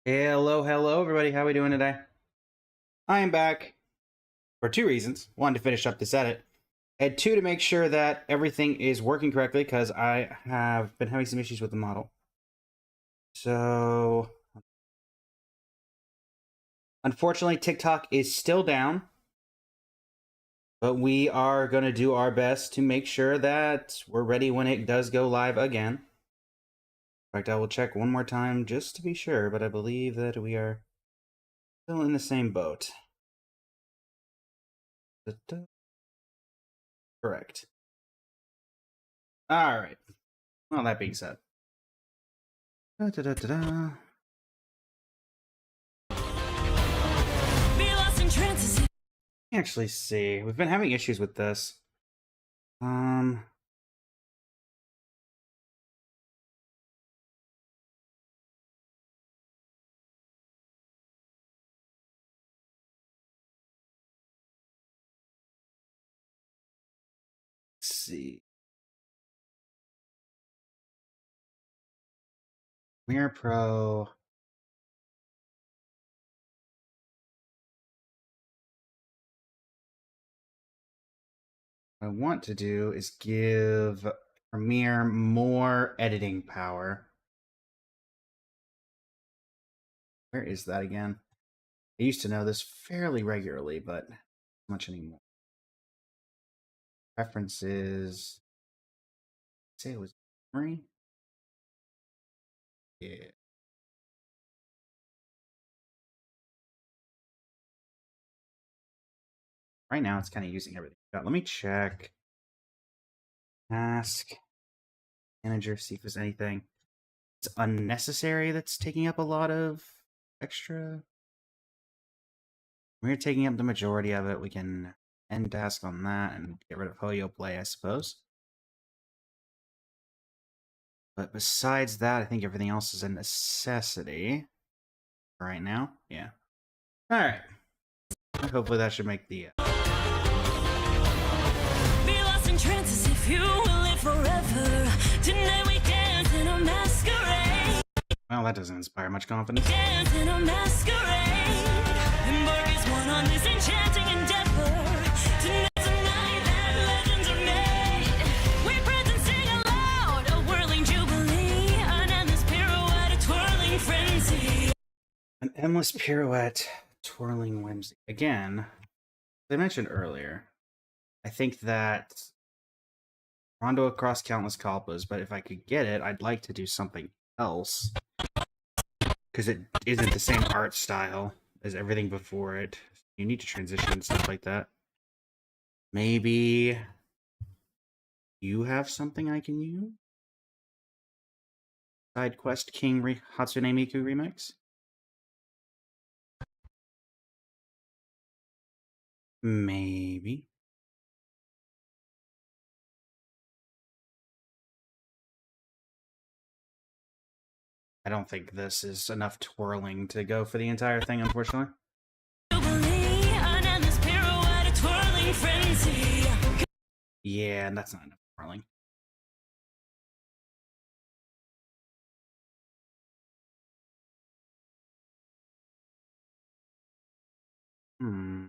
Hello, hello, everybody. How are we doing today? I am back for two reasons. One, to finish up this edit, and two, to make sure that everything is working correctly, because I have been having some issues with the model. So, unfortunately, TikTok is still down, but we are going to do our best to make sure that we're ready when it does go live again. In fact, I will check one more time just to be sure, but I believe that we are still in the same boat. Correct. All right. Well, that being said. Actually, see, we've been having issues with this. Let's see. Mirror Pro. What I want to do is give Premiere more editing power. Where is that again? I used to know this fairly regularly, but not much anymore. Preferences. Say it was memory. Yeah. Right now, it's kind of using everything. Let me check. Task manager. See if there's anything it's unnecessary that's taking up a lot of extra. We're taking up the majority of it. We can end task on that and get rid of Hoyo Play, I suppose. But besides that, I think everything else is a necessity right now. Yeah. All right. Hopefully that should make the. Be lost in trances if you will live forever. Tonight we dance in a masquerade. Well, that doesn't inspire much confidence. Dance in a masquerade. Embark as one on this enchanting endeavor. Tonight's a night that legends are made. We praise and sing aloud, a whirling jubilee, an endless pirouette, a twirling frenzy. An endless pirouette, twirling whimsy. Again, as I mentioned earlier, I think that Rondo across countless kalpas, but if I could get it, I'd like to do something else. Because it isn't the same art style as everything before it. You need to transition and stuff like that. Maybe you have something I can use? Side Quest King Hatsune Miku remix? Maybe. I don't think this is enough twirling to go for the entire thing, unfortunately. Yeah, and that's not enough twirling. Hmm.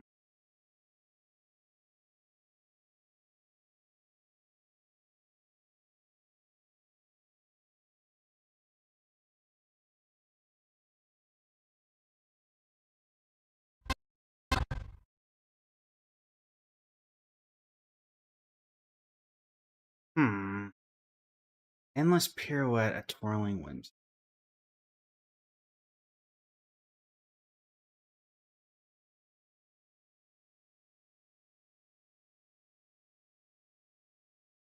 Endless pirouette, a twirling whimsy.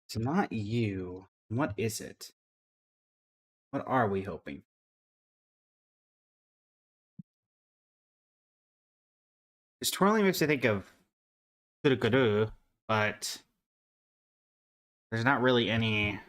It's not you. What is it? What are we hoping? This twirling makes me think of Kurukuru, but there's not really any.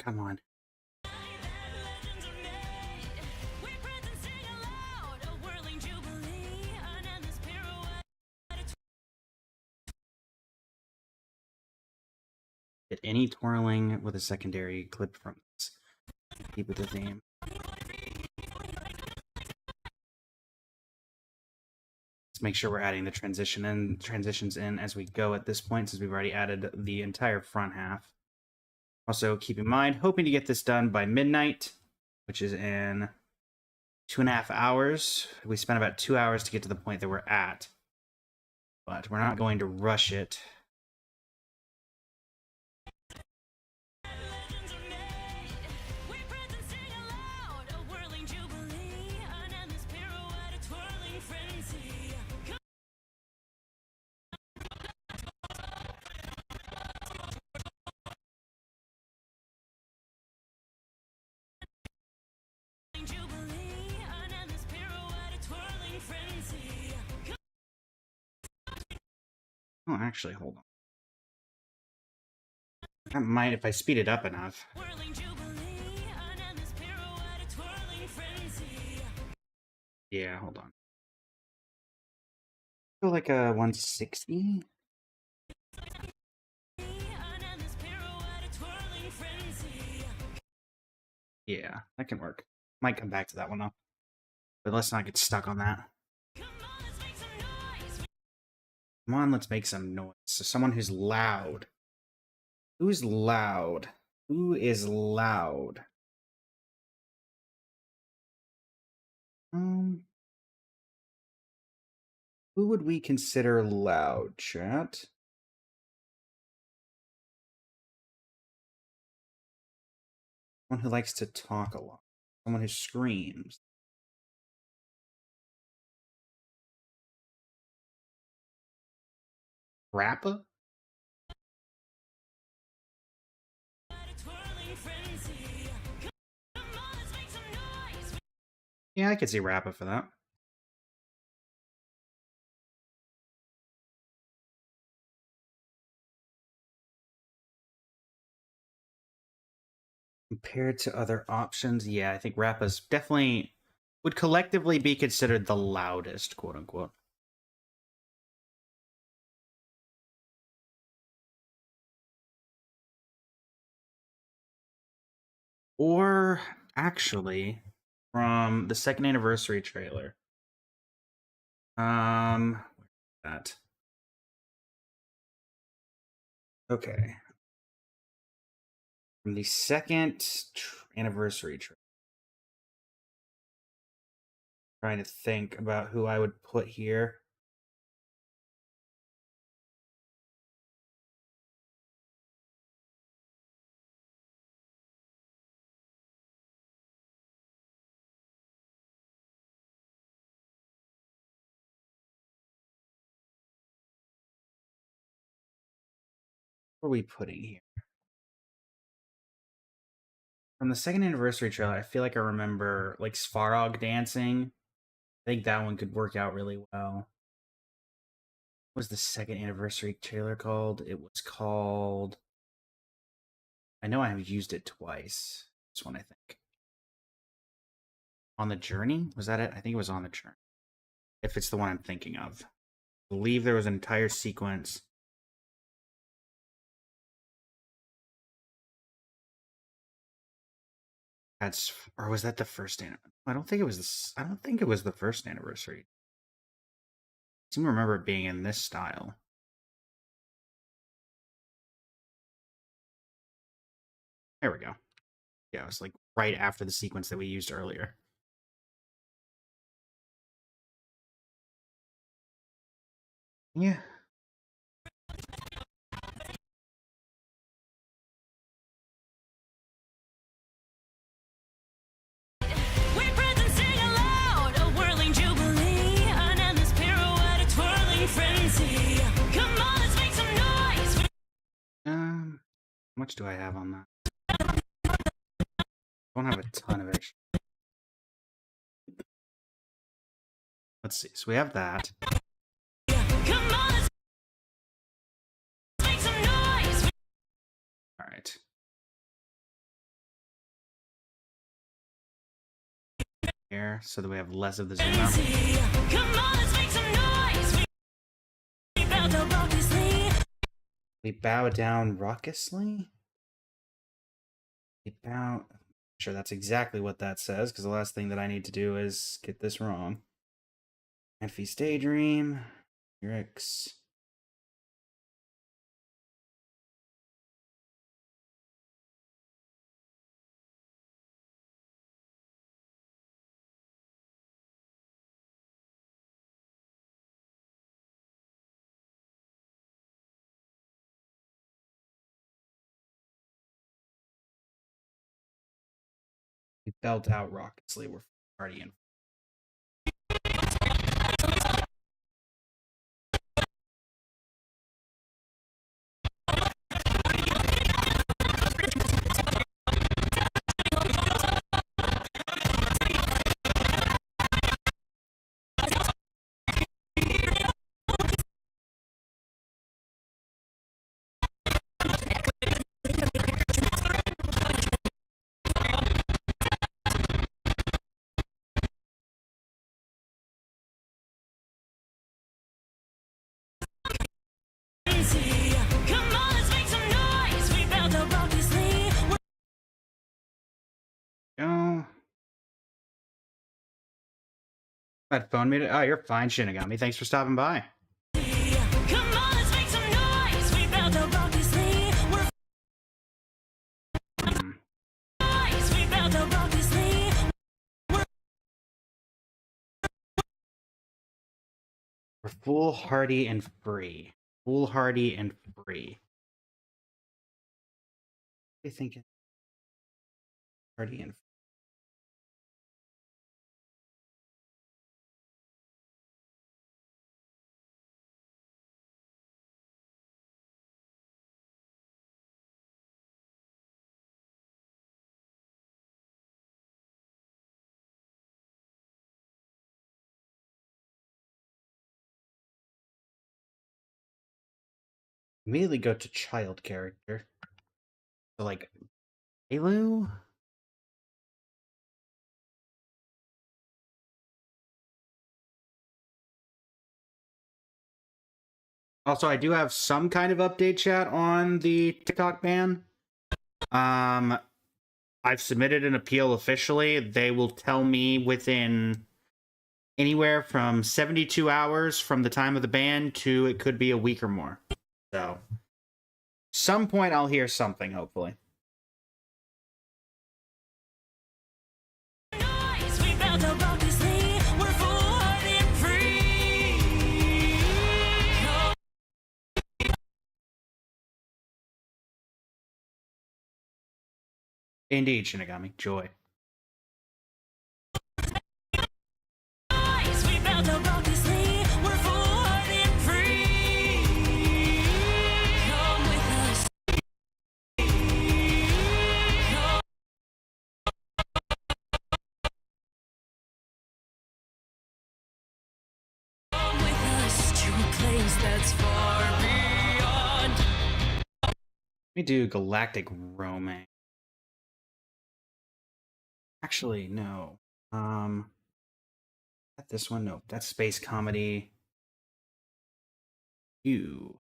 Come on. Get any twirling with a secondary clip from this. Keep with the theme. Let's make sure we're adding the transitions in as we go at this point, since we've already added the entire front half. Also, keep in mind, hoping to get this done by midnight, which is in 2.5 hours. We spent about 2 hours to get to the point that we're at, but we're not going to rush it. Oh, actually, hold on. I might if I speed it up enough. Yeah, hold on. Go like a 160. Yeah, that can work. Might come back to that one though. But let's not get stuck on that. Come on, let's make some noise. So someone who's loud. Who's loud? Who is loud? Who would we consider loud, chat? Someone who likes to talk a lot. Someone who screams. Rappa? Yeah, I could see Rappa for that. Compared to other options, yeah, I think Rappa's definitely would collectively be considered the loudest, quote unquote. Or actually, from the second anniversary trailer. Where's that? Okay. From the second anniversary trailer. Trying to think about who I would put here. What are we putting here? From the second anniversary trailer, I feel like I remember like Svarog dancing. I think that one could work out really well. What was the second anniversary trailer called? It was called... I know I have used it twice. This one, I think. On the Journey? Was that it? I think it was On the Journey. If it's the one I'm thinking of. I believe there was an entire sequence. That's... Or was that the first anniversary? I don't think it was this. I don't think it was the first anniversary. I seem to remember it being in this style. There we go. Yeah, it was like right after the sequence that we used earlier. Yeah. How much do I have on that? I don't have a ton of extra. Let's see. So we have that. All right. air so that we have less of the zoom out. Come on, let's make some noise. We bow down raucously. We bow down raucously? We bow... Sure, that's exactly what that says, because the last thing that I need to do is get this wrong. Amphi's Daydream, lyrics. We belt out raucously. We're partying. Come on, let's make some noise. We bow down raucously. Go. That phone made it. Oh, you're fine, Shinigami. Thanks for stopping by. Come on, let's make some noise. We bow down raucously. We bow down raucously. We're foolhardy and free. Foolhardy and free. What do you think? Hardy and immediately go to child character. So like Elu? Also, I do have some kind of update chat on the TikTok ban. I've submitted an appeal officially. They will tell me within anywhere from 72 hours from the time of the ban to it could be a week or more. So, some point I'll hear something, hopefully. Noise. We bow down raucously. We're foolhardy and free. Indeed, Shinigami. Joy. Noise. We bow down raucously. We're foolhardy and free. Come with us. Come with us to a place that's far beyond. Let me do Galactic Romance. Actually, no. This one, no. That's space comedy. You.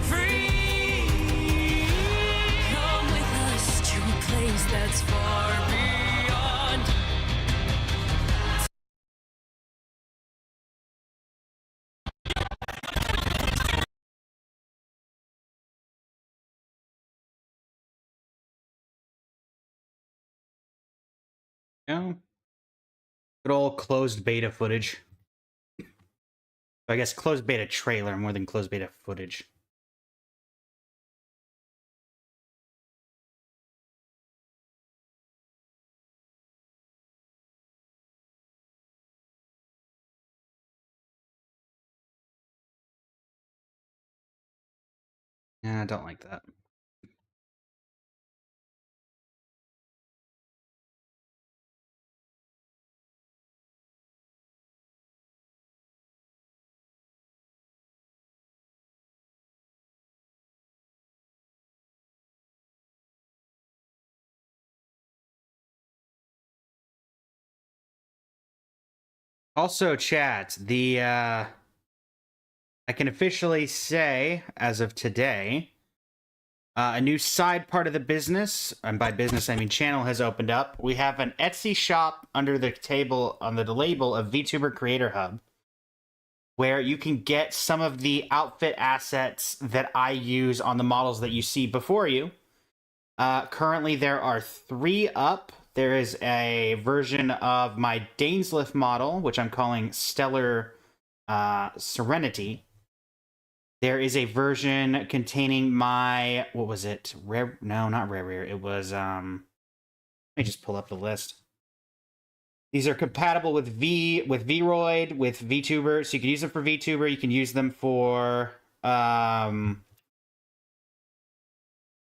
Free. Come with us to a place that's far beyond. No. Good old closed beta footage. I guess closed beta trailer more than closed beta footage. Yeah, I don't like that. Also, chat, I can officially say, as of today, a new side part of the business, and by business I mean channel, has opened up. We have an Etsy shop under the table, under the label of VTuber Creator Hub, where you can get some of the outfit assets that I use on the models that you see before you. Currently, there are 3 up. There is a version of my Dainsliff model, which I'm calling Stellar Serenity. There is a version containing my, what was it? Rare? No, not Rare. It was, let me just pull up the list. These are compatible with Vroid, with VTuber, so you can use them for VTuber. You can use them for, gosh,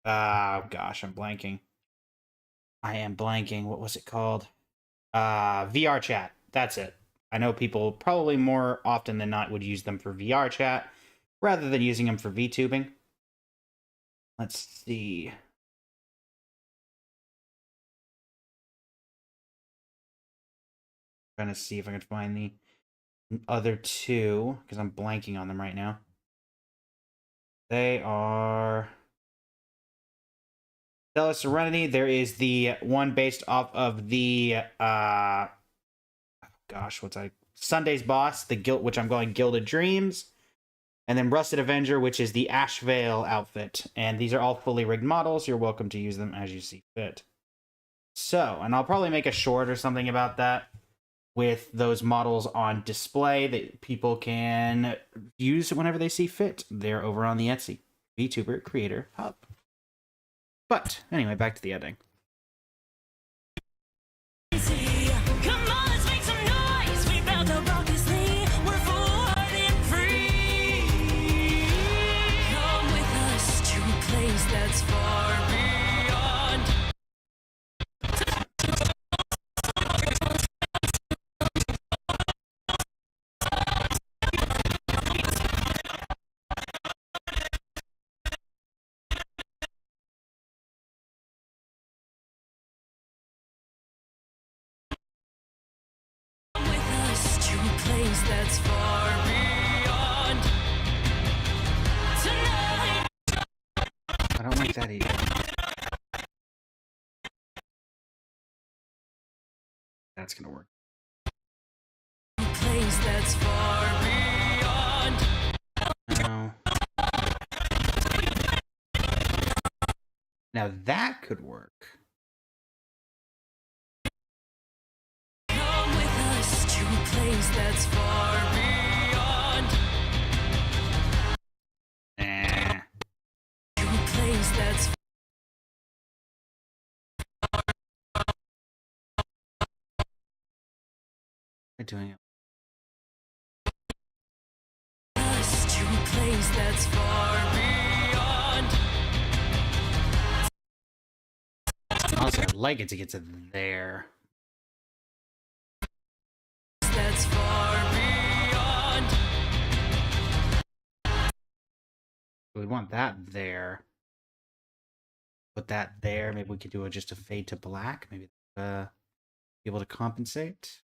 I'm blanking. I am blanking. What was it called? VR chat. That's it. I know people probably more often than not would use them for VR chat rather than using them for VTubing. Let's see. Trying to see if I can find the other 2 because I'm blanking on them right now. They are Stellar Serenity. There is the one based off of the Sunday's Boss, which I'm going Gilded Dreams, and then Rusted Avenger, which is the Ashvale outfit. And these are all fully rigged models. You're welcome to use them as you see fit. So, and I'll probably make a short or something about that with those models on display that people can use whenever they see fit. They're over on the Etsy VTuber Creator Hub. But anyway, back to the editing. Come on, let's make some noise. We bout to rock this thing. We're full-hearted and free. Come with us to a place that's far beyond. Come with us to a place that's far beyond. Tonight. I don't like that either. That's gonna work. Place that's far beyond. No. Now that could work. Come with us to a place that's far beyond. To a place that's They're doing it. us to a place that's far beyond. Honestly, I'd like it to get to there. That's far beyond. We want that there. Put that there. Maybe we could do just a fade to black. Maybe be able to compensate.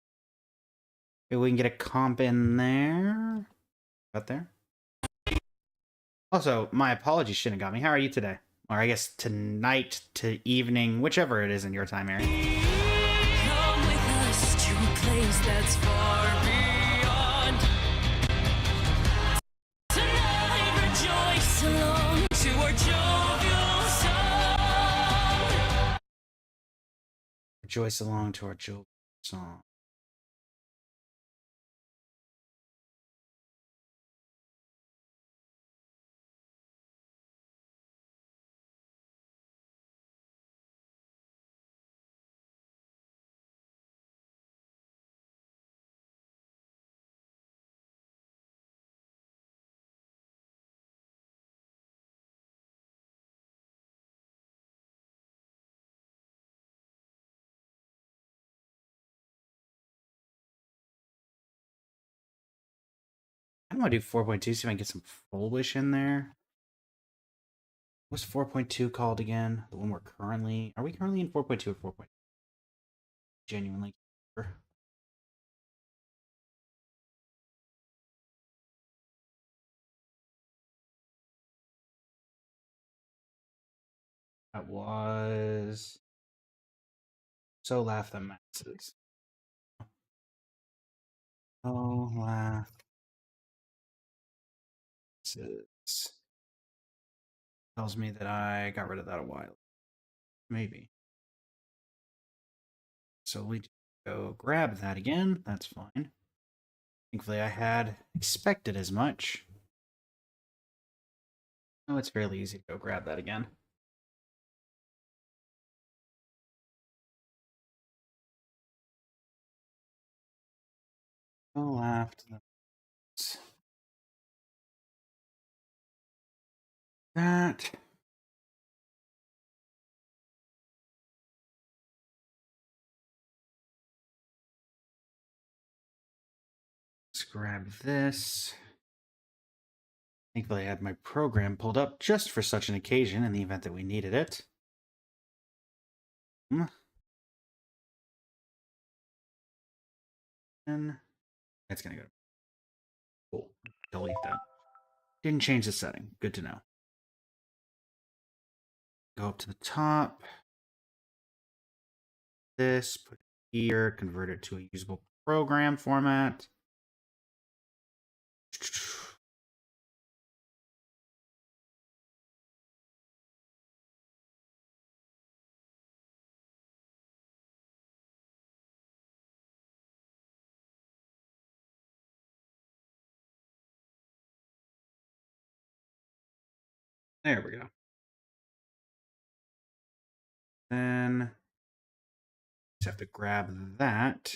Maybe we can get a comp in there. About there. Also, my apologies shouldn't have got me. How are you today? Or I guess tonight to evening, whichever it is in your time area. Come with us to a place that's far beyond. Tonight, rejoice along to our jovial song. Rejoice along to our joke song. I want to do 4.2, see if I can get some full wish in there. What's 4.2 called again? The one we're currently... Are we currently in 4.2 or 4.2? Genuinely. That was... So laugh the masses. Oh, laugh. Tells me that I got rid of that a while. Maybe. So we go grab that again. That's fine. Thankfully, I had expected as much. Oh, it's fairly easy to go grab that again. Oh, laughed. That. Let's grab this. Thankfully, I had my program pulled up just for such an occasion in the event that we needed it. And that's going to go. Cool. Delete that. Didn't change the setting. Good to know. Go up to the top. This, put it here, convert it to a usable program format. There we go. Then just have to grab that.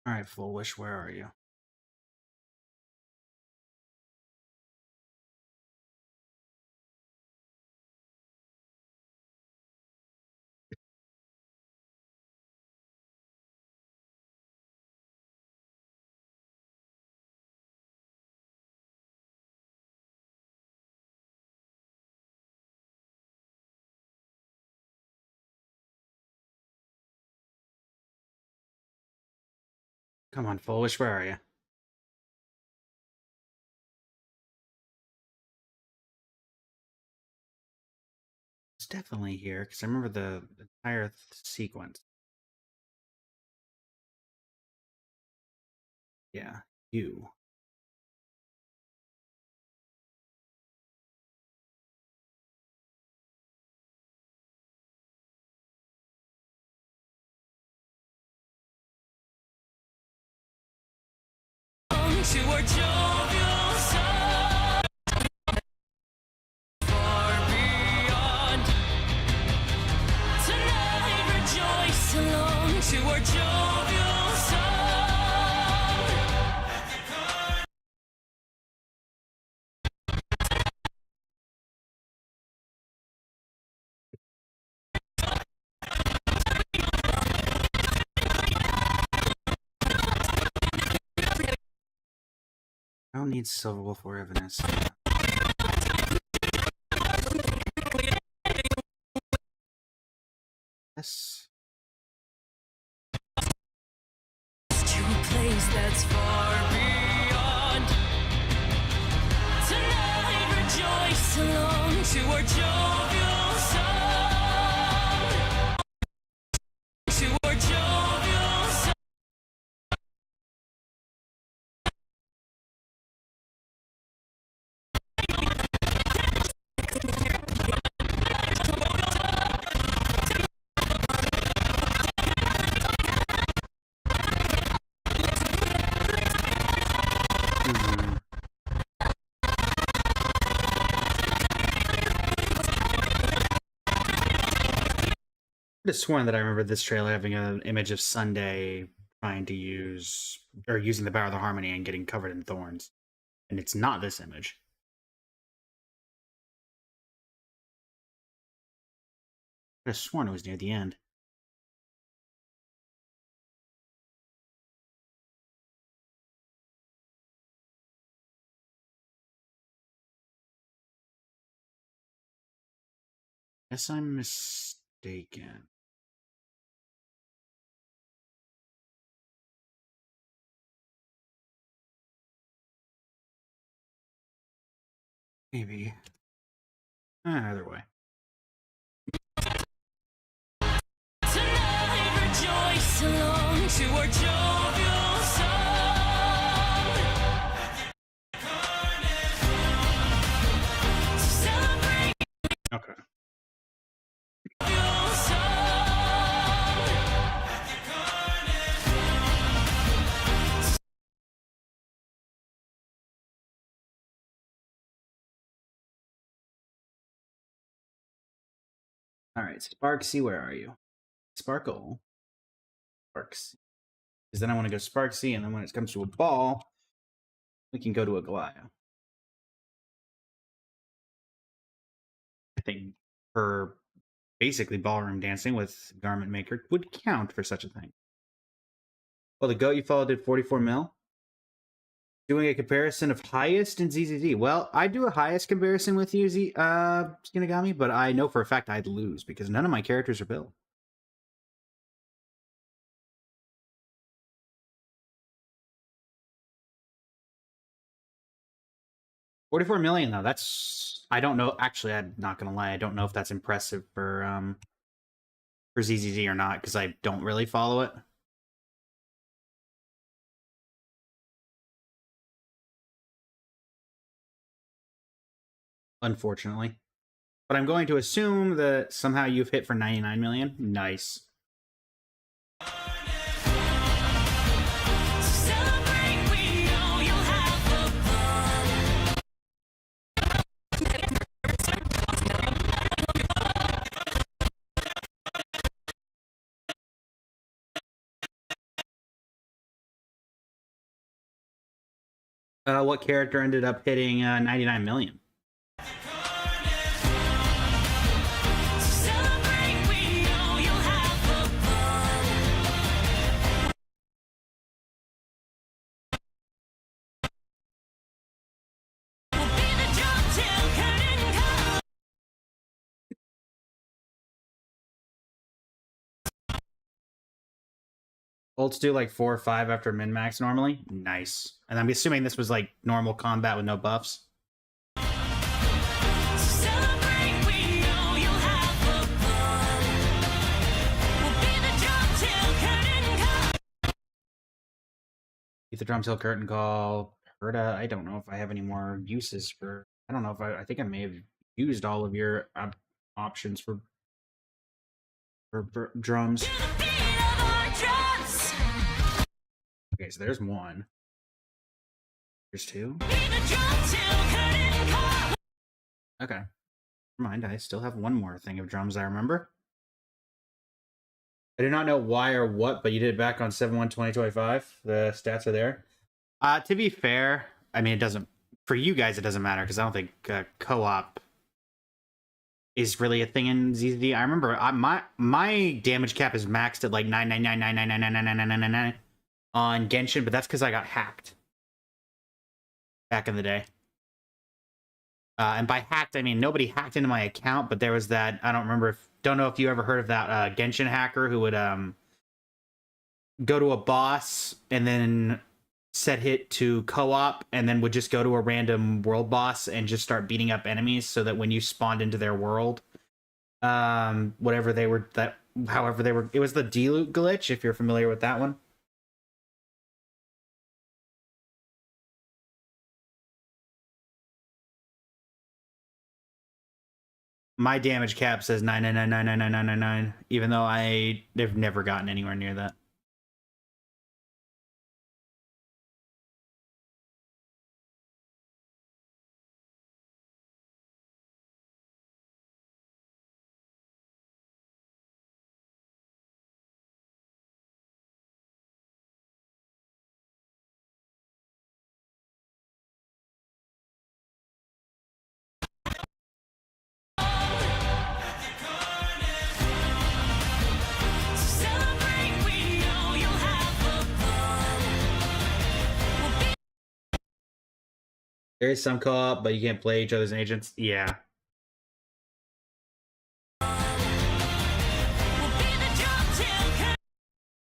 All right, Full Wish, where are you? Come on, Full Wish, where are you? It's definitely here, because I remember the entire sequence. Yeah, you. To our jovial song, far beyond. Tonight rejoice along to our jovial song. I don't need Silver Wolf or Evanescence. Yes. To a place that's far beyond. Tonight rejoice along to our jovial song. To our jovial song. I just sworn that I remember this trailer having an image of Sunday trying to use, or using the Power of the Harmony and getting covered in thorns. And it's not this image. I could have sworn it was near the end. Guess I'm mistaken. Maybe. Either way. Tonight rejoice along to our jovial song. Celebrate Okay. your song. All right, Sparksy, where are you? Sparkle. Sparks. Because then I want to go Sparksy, and then when it comes to a ball, we can go to a Goliath. I think her basically ballroom dancing with Garment Maker would count for such a thing. Well, the goat you followed did 44 mil. Doing a comparison of highest and ZZZ. Well, I do a highest comparison with you, Skinagami, but I know for a fact I'd lose because none of my characters are built. $44 million though. That's, I don't know. Actually, I'm not gonna lie. I don't know if that's impressive for ZZZ or not because I don't really follow it. Unfortunately. But I'm going to assume that somehow you've hit for 99 million. Nice. Celebrate, we know you'll have fun. What character ended up hitting 99 million? Celebrate, we know you'll have fun. We'll be the drum till curtain call. Ults do like 4 or 5 after min-max normally. Nice. And I'm assuming this was like normal combat with no buffs. Celebrate, we know you'll have fun. We'll be the drum till curtain call. Get the drum till curtain call. Herda, I don't know if I have any more uses for... I don't know if I think I may have used all of your options for drums. To the beat of our drums. Okay, so there's one. There's two. Be the drum till curtain call. Okay. Never mind, I still have one more thing of drums I remember. I do not know why or what, but you did it back on 7/1/2025. The stats are there. To be fair, I mean, it doesn't... For you guys, it doesn't matter, because I don't think co-op is really a thing in ZZ. I remember my damage cap is maxed at like 99999999999 on Genshin, but that's because I got hacked back in the day. And by hacked, I mean nobody hacked into my account, but there was that, I don't know if you ever heard of that Genshin hacker who would go to a boss and then set hit to co-op and then would just go to a random world boss and just start beating up enemies so that when you spawned into their world, however they were, it was the D-loot glitch, if you're familiar with that one. My damage cap says 999999999, even though they've never gotten anywhere near that. There is some co-op, but you can't play each other's agents. Yeah.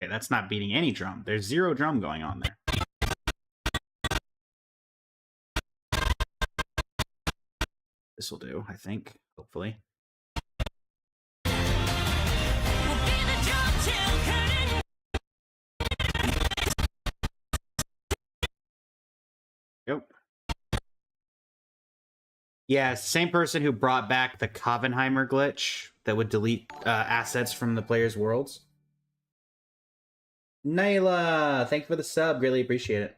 Okay, that's not beating any drum. There's 0 drum going on there. This will do, I think. Hopefully. Yep. Yeah, it's the same person who brought back the Covenheimer glitch that would delete assets from the player's worlds. Naila, thank you for the sub. Greatly appreciate it.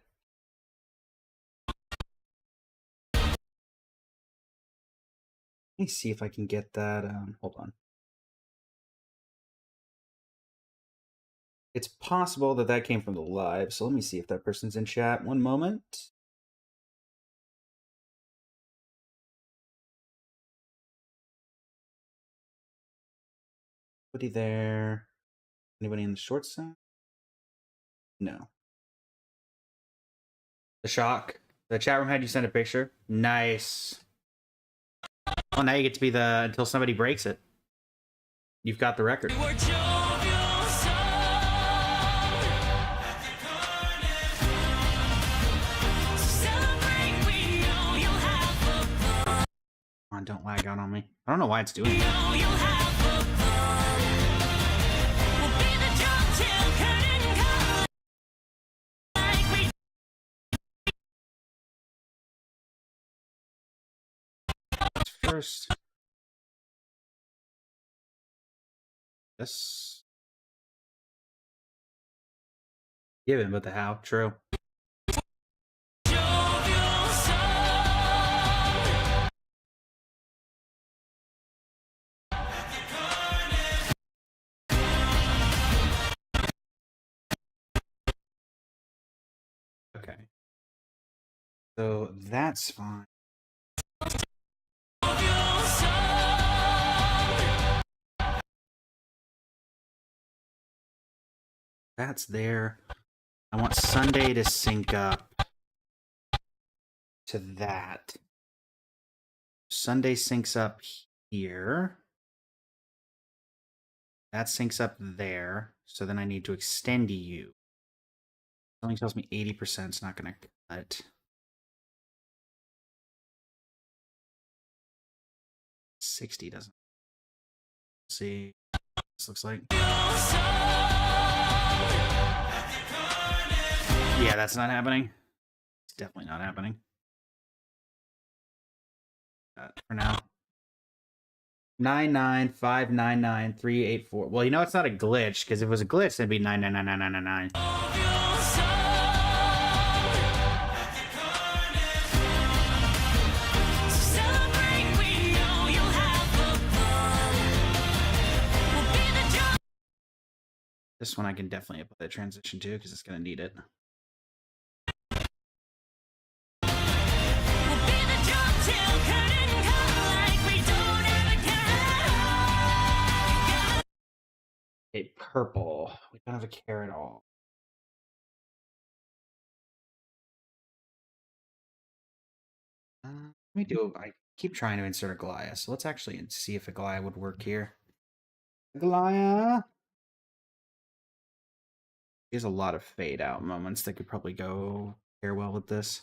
Let me see if I can get that. Hold on. It's possible that that came from the live, so let me see if that person's in chat. One moment. Anybody there? Anybody in the short side? No. The shock. The chat room had you send a picture. Nice. Well, now you get to be the until somebody breaks it. You've got the record. Come on, don't lag out on me. I don't know why it's doing that. First, this given, but the how? True. Okay. So that's fine. That's there. I want Sunday to sync up to that. Sunday syncs up here. That syncs up there. So then I need to extend you. Something tells me 80% is not going to cut. 60 doesn't. Let's see what this looks like. Yeah, that's not happening. It's definitely not happening. For now. 995993844. Well, you know it's not a glitch, because if it was a glitch, it'd be 9999999. This one I can definitely apply the transition to, because it's going to need it. Okay, purple. We don't have a care at all. Let me do. I keep trying to insert a Goliath, so let's actually see if a Goliath would work here. Goliath. There's a lot of fade out moments that could probably go pair well with this.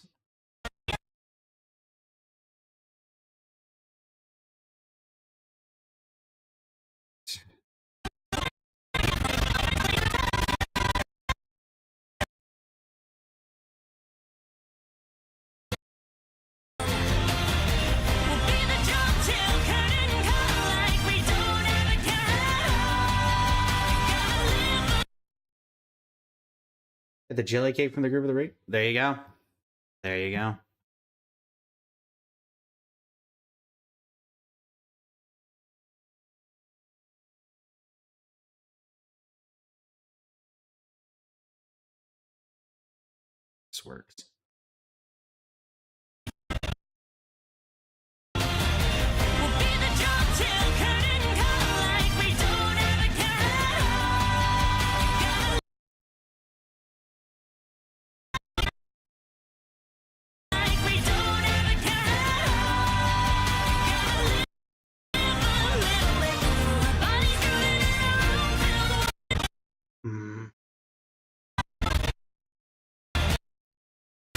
The jelly cake from the group of the reap. There you go. There you go. This works.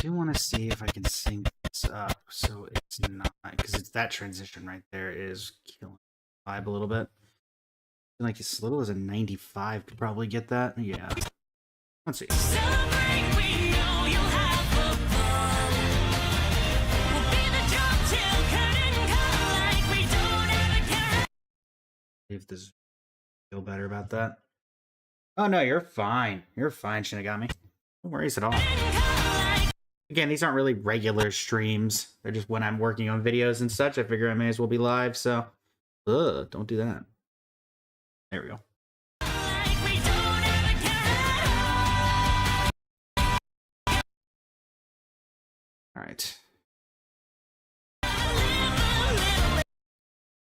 do want to see if I can sync this up so it's not, because it's that transition right there is killing the vibe a little bit. Like as little as a 95 could probably get that. Yeah. Let's see. Celebrate, we know you'll have the fun. We'll be the drum till curtain call like we don't ever care. See if this feel better about that. Oh no, you're fine. You're fine, Shinigami. No worries at all. Again, these aren't really regular streams. They're just when I'm working on videos and such. I figure I may as well be live, so don't do that. There we go. Like we don't ever care. All right.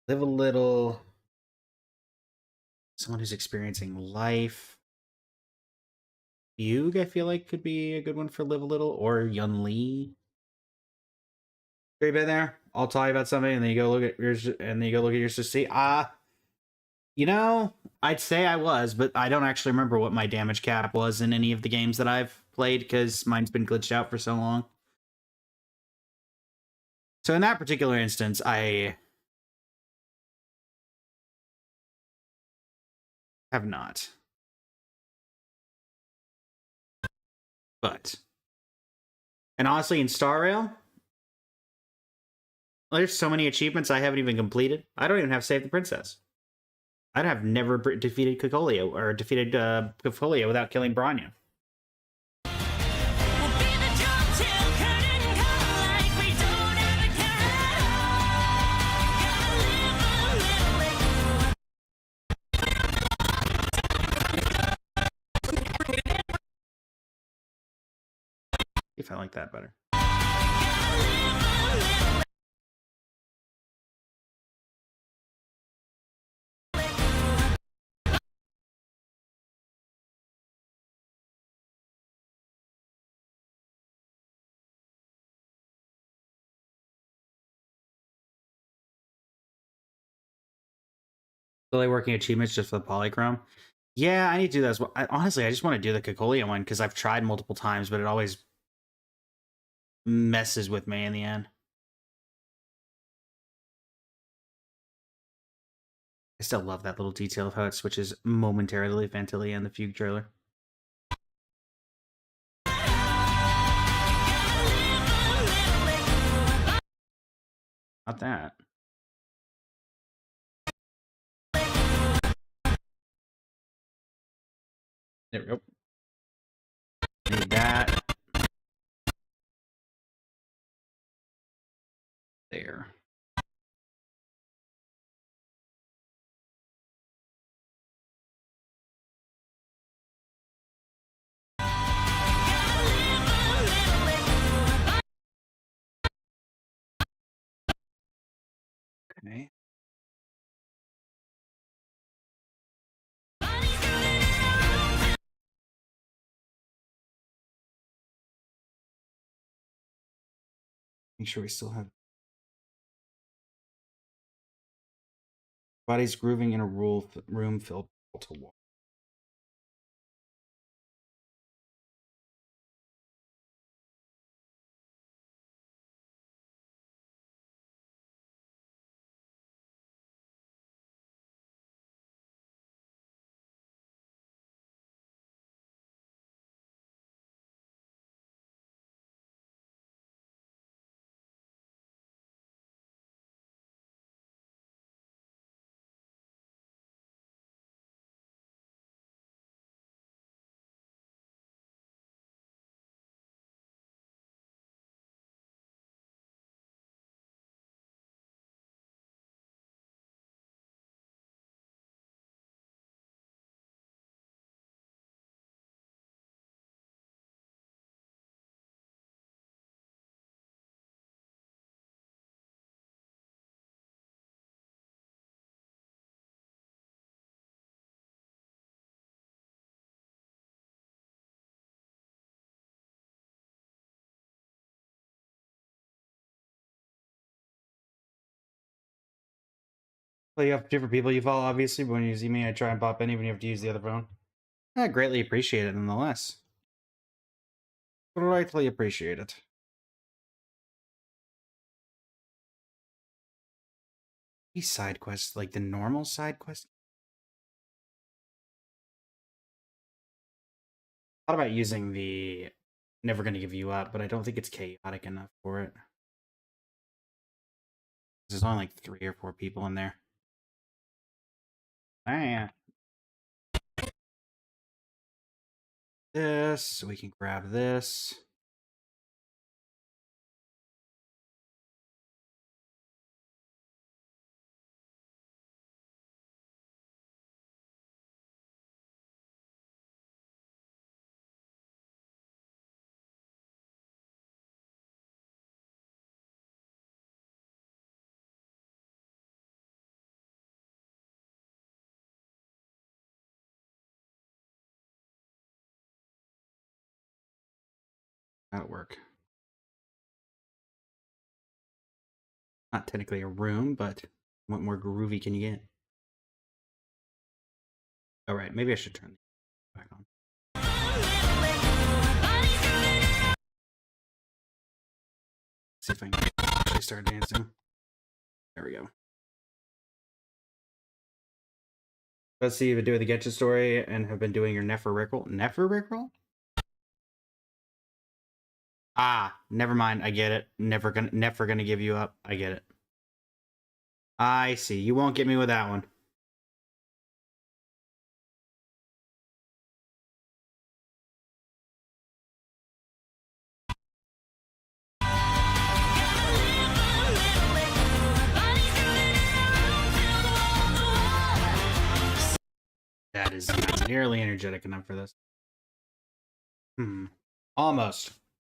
Live a little. Someone who's experiencing life. Fugue, I feel like, could be a good one for Live a Little, or Yun Li. Have you been there? I'll tell you about something, and then you go look at yours, and then you go look at yours to see. You know, I'd say I was, but I don't actually remember what my damage cap was in any of the games that I've played because mine's been glitched out for so long. So in that particular instance, I have not. But, and honestly, in Star Rail, there's so many achievements I haven't even completed. I don't even have Save the Princess. I'd have never defeated Cocolio or defeated Cofolio without killing Branya. We'll be the drum till curtain call like we don't ever care. If I like that better. Still working achievements just for the polychrome. Yeah, I need to do that as well. Honestly, I just want to do the Cocolia one because I've tried multiple times, but it always messes with me in the end. I still love that little detail of how it switches momentarily Fantilli and the Fugue trailer. Not that. There we go. Need that. There. Okay. Make sure we still have bodies grooving in a room filled to wall. Well, you have different people you follow, obviously, but when you see me, I try and pop in, even if you have to use the other phone. I greatly appreciate it, nonetheless. Greatly appreciate it. These side quests, like the normal side quests. Thought about using the never gonna give you up, but I don't think it's chaotic enough for it. There's only like 3 or 4 people in there. Ah, this, so we can grab this. That'll work. Not technically a room, but what more groovy can you get? All right, maybe I should turn it back on. See if I can actually start dancing. There we go. Let's see, you've been doing the Getcha story and have been doing your Neferrickle. Neferrickle? Ah, never mind. I get it. Never gonna give you up. I get it. I see. You won't get me with that one. That is not nearly energetic enough for this.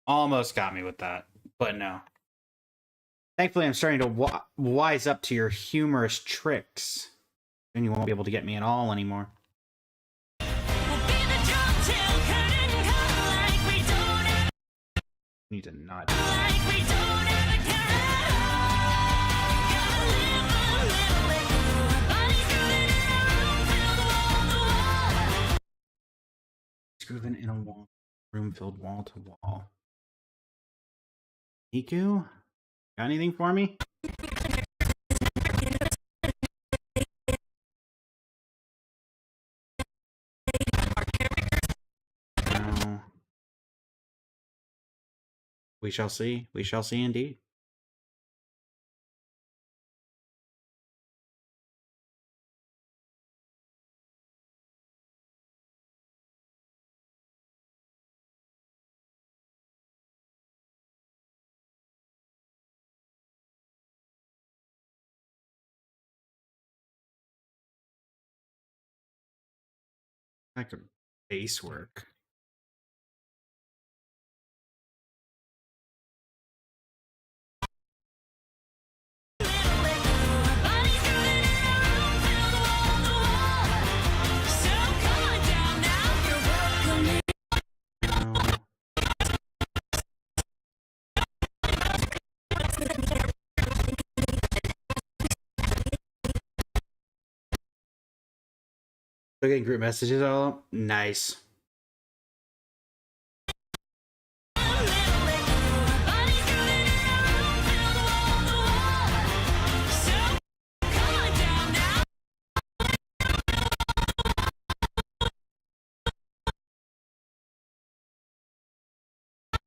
Almost got me with that, but no. Thankfully, I'm starting to wise up to your humorous tricks, and you won't be able to get me at all anymore. Need to not. Grooving in a room filled wall to wall. Niku, got anything for me? No. We shall see. We shall see indeed. That could base work. Still getting group messages all nice.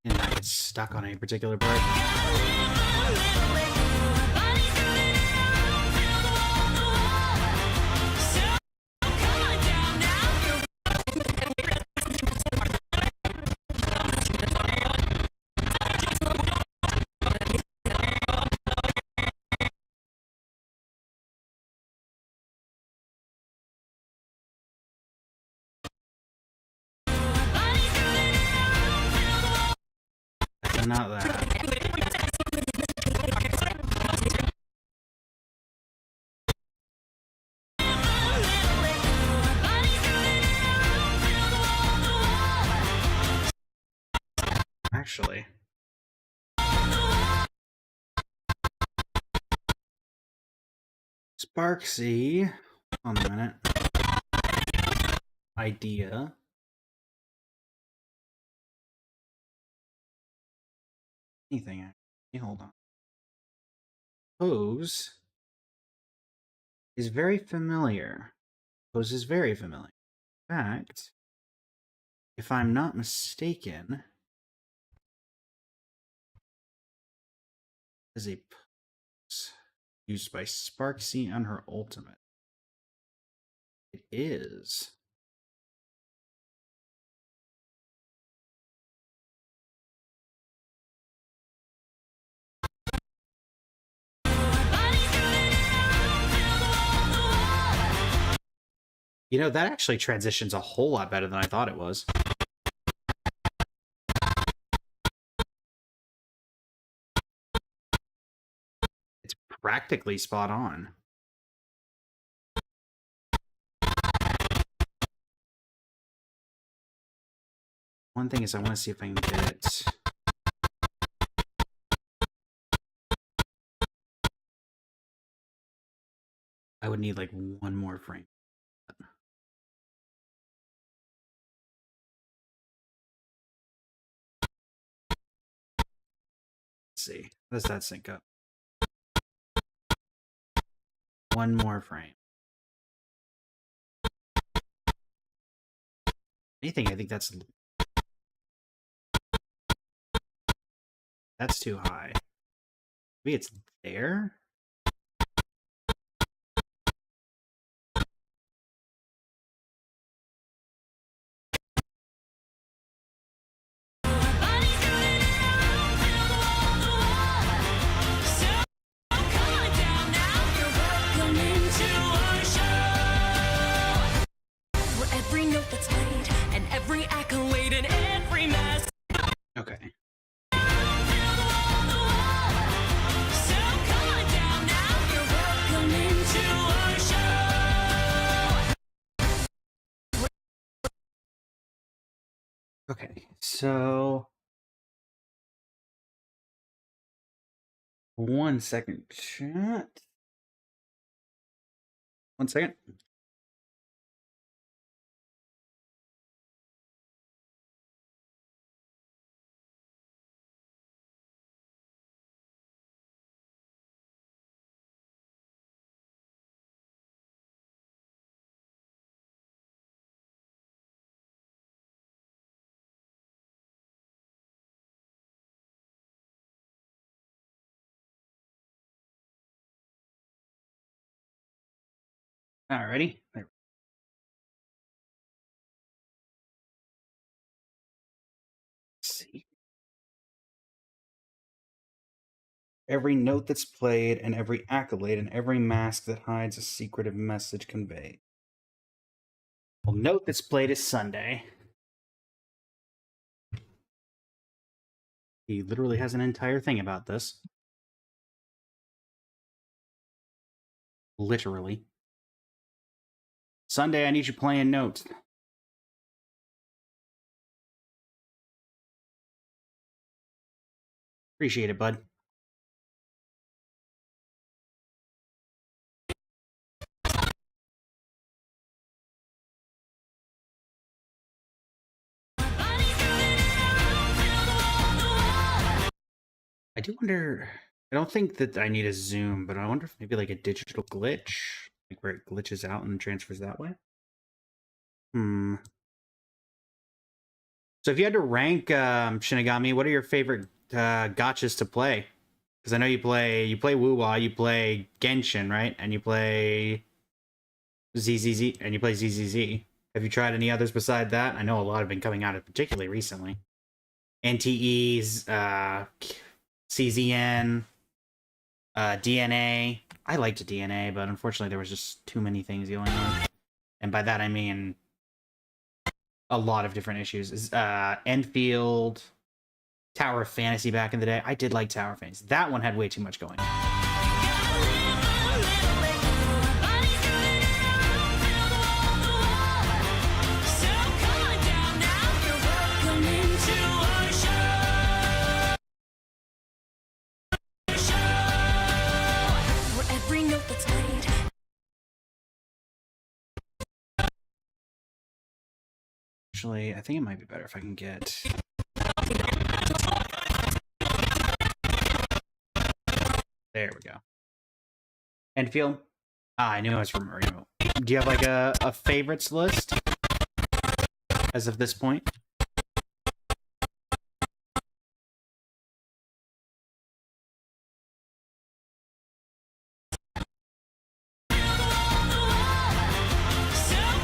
And I get stuck on a particular part. Not that. Actually. Sparksy. Hold on a minute. Idea. anything. Actually. Hold on. Pose is very familiar. Pose is very familiar. In fact, if I'm not mistaken, is a pose used by Sparksy on her ultimate. It is. You know, that actually transitions a whole lot better than I thought it was. It's practically spot on. One thing is I want to see if I can get... I would need like one more frame. Let's see. Does that sync up? One more frame. Anything, I think that's too high. Maybe it's there? Okay. Okay, so 1 second, chat. 1 second. Alrighty. There. Let's see. Every note that's played and every accolade and every mask that hides a secretive message conveyed. Well, note that's played is Sunday. He literally has an entire thing about this. Literally. Sunday, I need you playing notes. Appreciate it, bud. I do wonder... I don't think that I need a zoom, but I wonder if maybe like a digital glitch, like where it glitches out and transfers that way. So if you had to rank Shinigami, what are your favorite gachas to play? Because I know you play Wuwa, you play Genshin, right? And you play ZZZ, and you play ZZZ. Have you tried any others beside that? I know a lot have been coming out, particularly recently. NTEs, CZN, DNA. I liked DNA, but unfortunately there was just too many things going on. And by that I mean a lot of different issues. Enfield, Tower of Fantasy back in the day. I did like Tower of Fantasy. That one had way too much going on. Actually, I think it might be better if I can get... There we go. Enfield? Ah, I knew it was from Mario. Do you have like a favorites list as of this point? So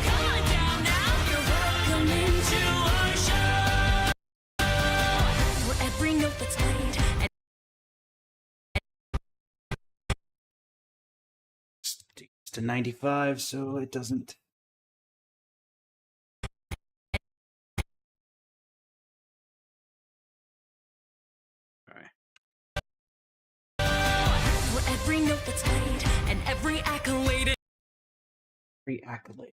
come on down now, you're welcome into our show. For every note that's played and It's to 95, so it doesn't. for every note that's played and every accolade. Free accolade.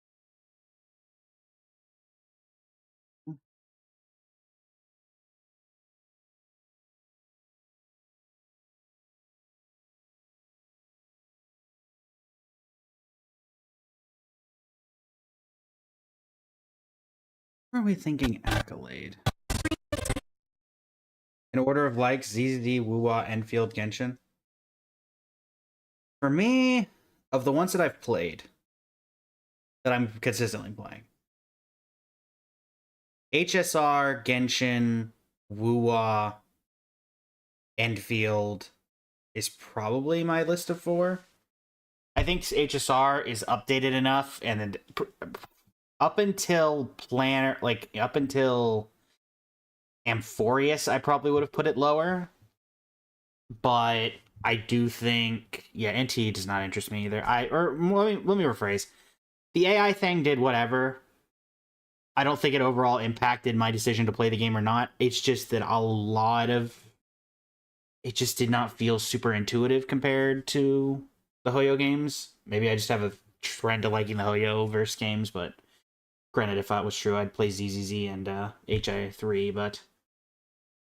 What are we thinking accolade? In order of likes, ZZD, Wuwa, Enfield, Genshin. For me, of the ones that I've played, that I'm consistently playing, HSR, Genshin, Wuwa, Enfield is probably my list of 4. I think HSR is updated enough, and then up until Planner, like up until Amphorius, I probably would have put it lower. But I do think, yeah, NT does not interest me either. Let me rephrase. The AI thing did whatever. I don't think it overall impacted my decision to play the game or not. It's just that a lot of it just did not feel super intuitive compared to the Hoyo games. Maybe I just have a trend to liking the Hoyo verse games, but granted, if that was true, I'd play ZZZ and HI3, but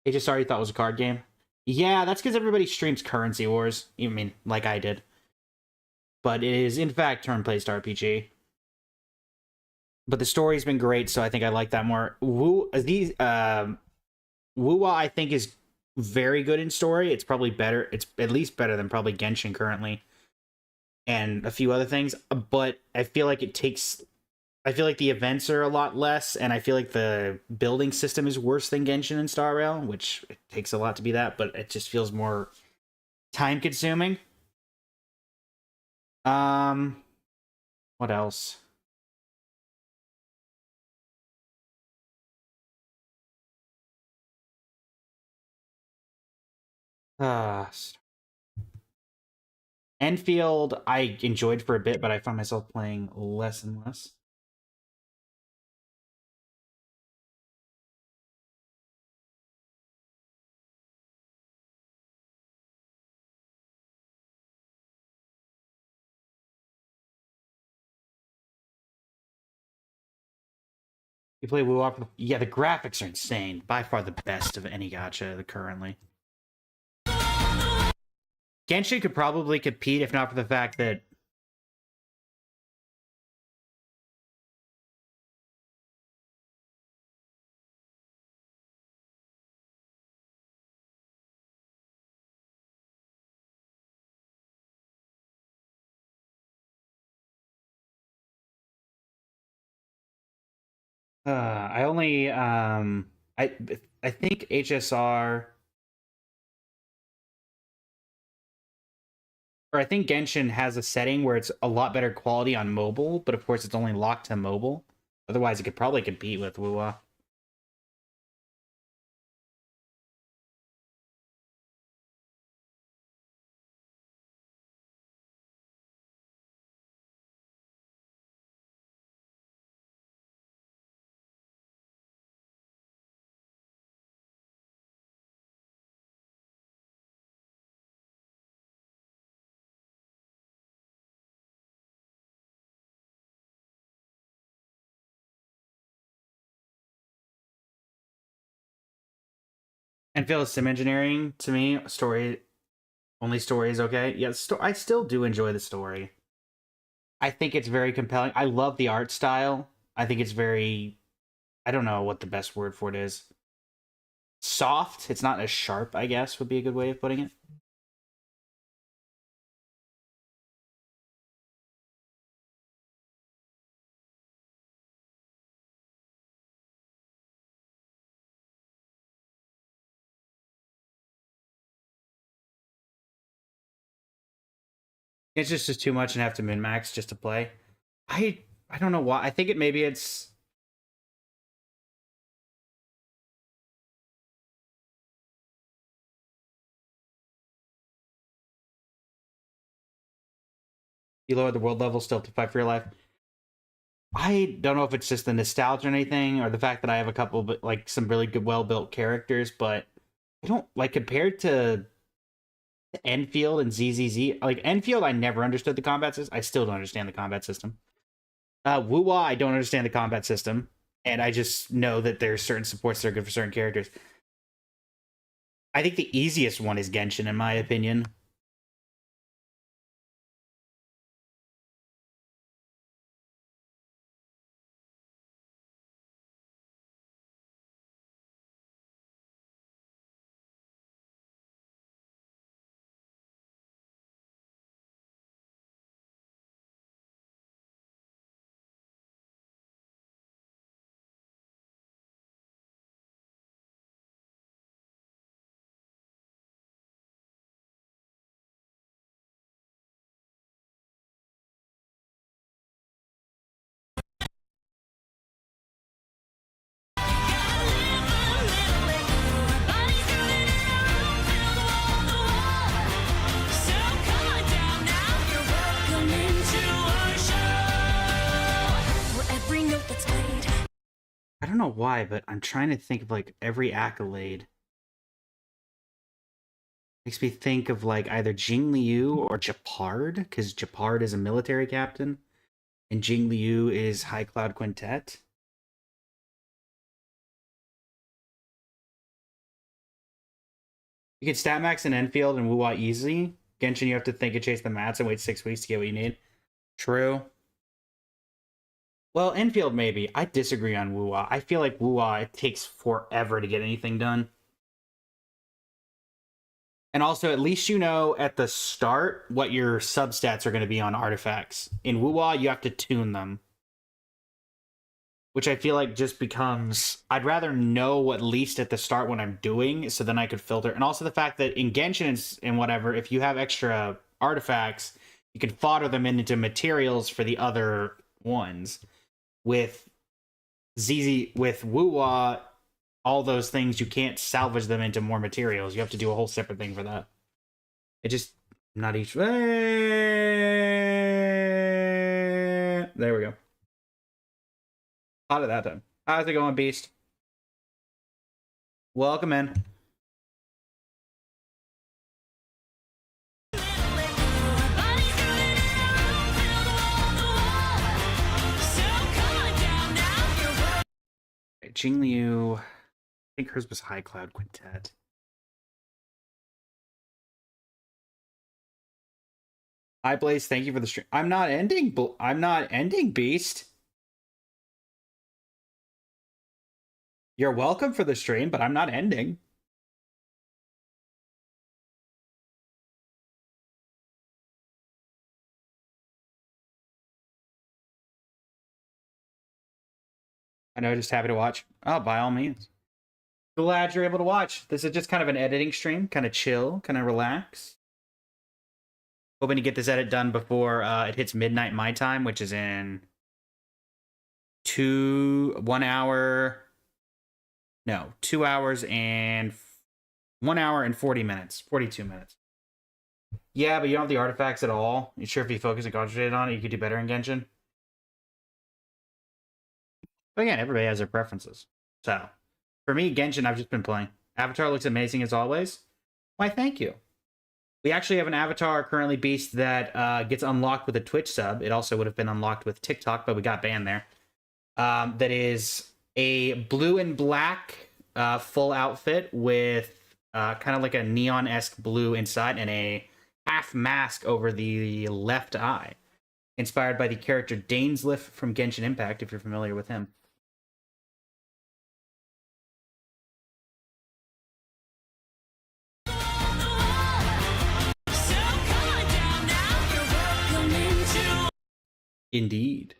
HSR you thought was a card game? Yeah, that's because everybody streams Currency Wars. I mean, like I did. But it is, in fact, turn-based RPG. But the story's been great, so I think I like that more. Wuwa, I think, is very good in story. It's probably better. It's at least better than probably Genshin currently. And a few other things. But I feel like I feel like the events are a lot less, and I feel like the building system is worse than Genshin and Star Rail, which it takes a lot to be that, but it just feels more time-consuming. What else? Enfield, I enjoyed for a bit, but I found myself playing less and less. You play Wu Walk? Yeah, the graphics are insane. By far the best of any gacha currently. Genshin could probably compete if not for the fact that I only I think HSR, or I think Genshin has a setting where it's a lot better quality on mobile, but of course it's only locked to mobile. Otherwise, it could probably compete with Wuwa. And Phil, sim engineering to me, story is okay. Yeah, I still do enjoy the story. I think it's very compelling. I love the art style. I think it's very, I don't know what the best word for it is. Soft. It's not as sharp, I guess, would be a good way of putting it. It's just too much and have to min-max just to play. I don't know why. I think it's you lower the world level still to fight for your life. I don't know if it's just the nostalgia or anything, or the fact that I have a couple of like some really good, well-built characters, but I don't like compared to Enfield and ZZZ. Like Enfield, I never understood the combat system. I still don't understand the combat system. Wuwa, I don't understand the combat system, and I just know that there's certain supports that are good for certain characters. I think the easiest one is Genshin, in my opinion. I don't know why, but I'm trying to think of like every accolade. Makes me think of like either Jing Liu or Japard, because Japard is a military captain, and Jing Liu is High Cloud Quintet. You can stat max in Enfield and Wuwa easily. Genshin, you have to think and chase the mats and wait 6 weeks to get what you need. True. Well, Enfield maybe. I disagree on Wuwa. I feel like Wuwa, it takes forever to get anything done. And also, at least you know at the start what your substats are going to be on artifacts. In Wuwa, you have to tune them. Which I feel like just becomes... I'd rather know at least at the start what I'm doing, so then I could filter. And also the fact that in Genshin and whatever, if you have extra artifacts, you can fodder them into materials for the other ones. With Wuwa, all those things, you can't salvage them into more materials. You have to do a whole separate thing for that. It just... Not each... There we go. Out of that time. How's it going, Beast? Welcome in. Jing Liu. I think hers was High Cloud Quintet. Hi, Blaze. Thank you for the stream. I'm not ending, Beast. You're welcome for the stream, but I'm not ending. I know, just happy to watch. Oh, by all means. Glad you're able to watch. This is just kind of an editing stream, kind of chill, kind of relax. Hoping to get this edit done before it hits midnight my time, which is in 2 hours and 1 hour and 40 minutes, 42 minutes. Yeah, but you don't have the artifacts at all. You sure if you focus and concentrate on it, you could do better in Genshin? But again, everybody has their preferences. So, for me, Genshin, I've just been playing. Avatar looks amazing as always. Why, thank you. We actually have an avatar currently, Beast, that gets unlocked with a Twitch sub. It also would have been unlocked with TikTok, but we got banned there. That is a blue and black full outfit with kind of like a neon-esque blue inside and a half mask over the left eye. Inspired by the character Dainsleif from Genshin Impact, if you're familiar with him. Indeed.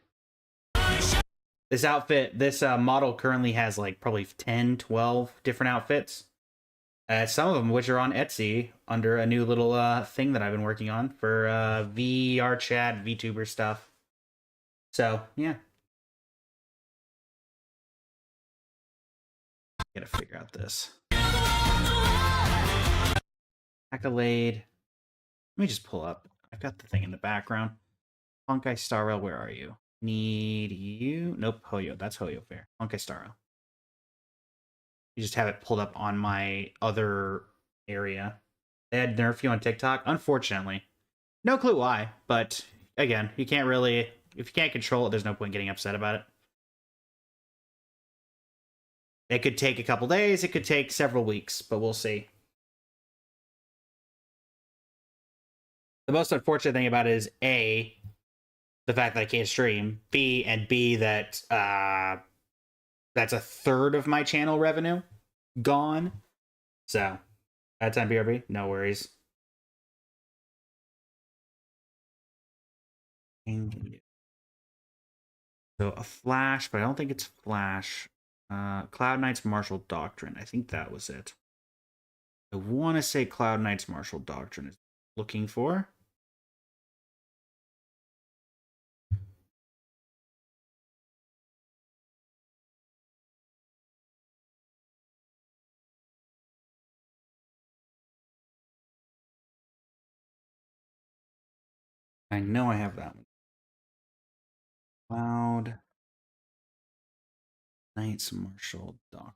This outfit, this model currently has like probably 10, 12 different outfits. Some of them which are on Etsy under a new little thing that I've been working on for VR chat, VTuber stuff. So yeah, gotta figure out this accolade. Let me just pull up. I've got the thing in the background. Honkai Star Rail, where are you? Need you? Nope, Hoyo. That's Hoyo Fair. Honkai Star Rail. You just have it pulled up on my other area. They had nerf you on TikTok, unfortunately. No clue why, but again, you can't really. If you can't control it, there's no point getting upset about it. It could take a couple days, it could take several weeks, but we'll see. The most unfortunate thing about it is A, the fact that I can't stream, B that that's a third of my channel revenue gone. So, bad time BRB, no worries. So a Flash, but I don't think it's Flash. Cloud Knight's Martial Doctrine. I think that was it. I want to say Cloud Knight's Martial Doctrine is looking for. I know I have that one. Cloud Knight's Martial Doctrine.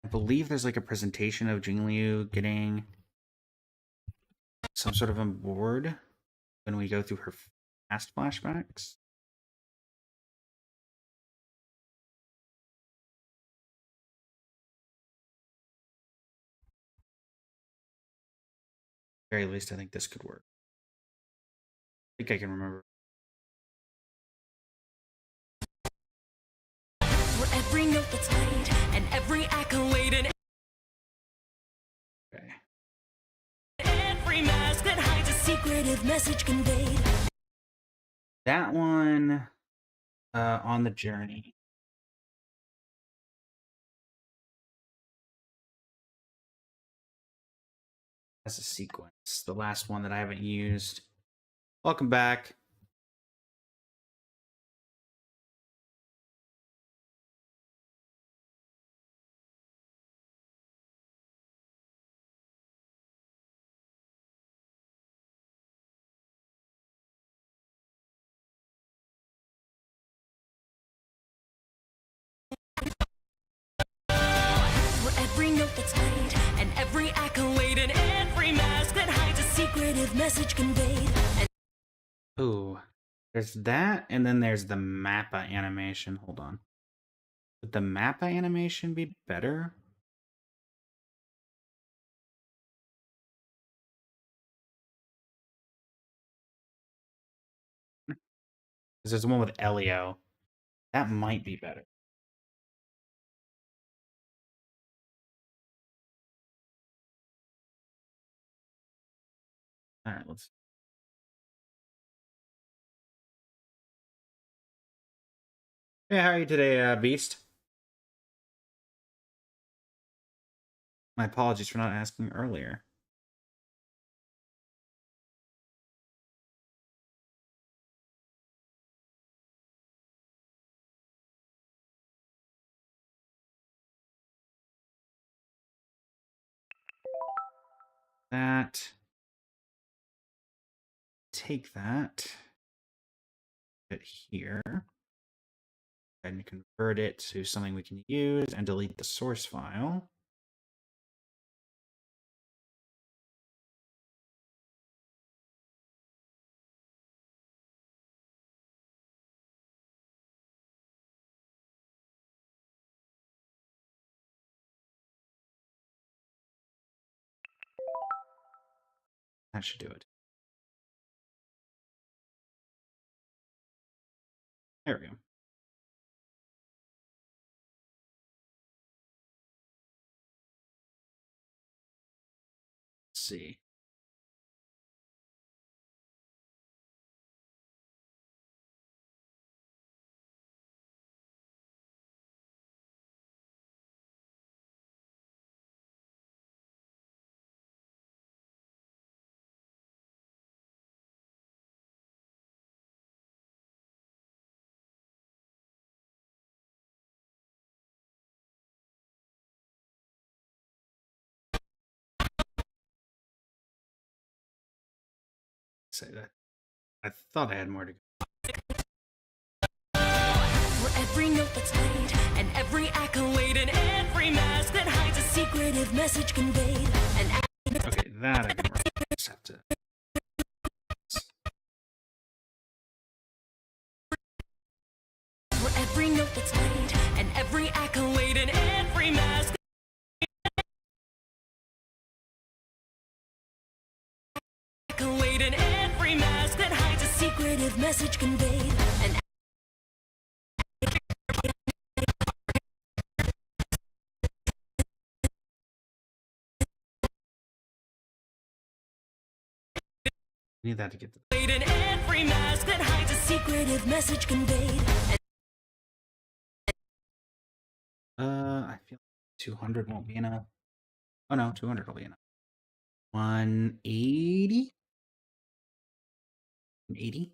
I believe there's like a presentation of Jingliu getting some sort of on board when we go through her past flashbacks. At the very least, I think this could work. I think I can remember. For every note that's played and every accolade and Okay. every mask that hides a secretive message conveyed. That one on the journey. That's a sequence. The last one that I haven't used. Welcome back. For every note that's played and every accolade and every mask that hides a secretive message conveyed. Ooh. There's that, and then there's the Mappa animation. Hold on. Would the Mappa animation be better? Because there's one with Elio. That might be better. All right, let's. Hey, how are you today, Beast? My apologies for not asking earlier. That. Take that. Put it here. And convert it to something we can use and delete the source file. That should do it. There we go. Let's see. say that. I thought I had more to go. For every note that's played, and every accolade, and every mask that hides a secretive message conveyed. Okay, that I can work. Just have to. For every note that's played, and every accolade, and every mask. Accolade, and every mask that hides a secretive message conveyed. And Need that to get the. in every mask that hides a secretive message conveyed. I feel like 200 won't be enough. Oh no, 200 will be enough. 180? 80?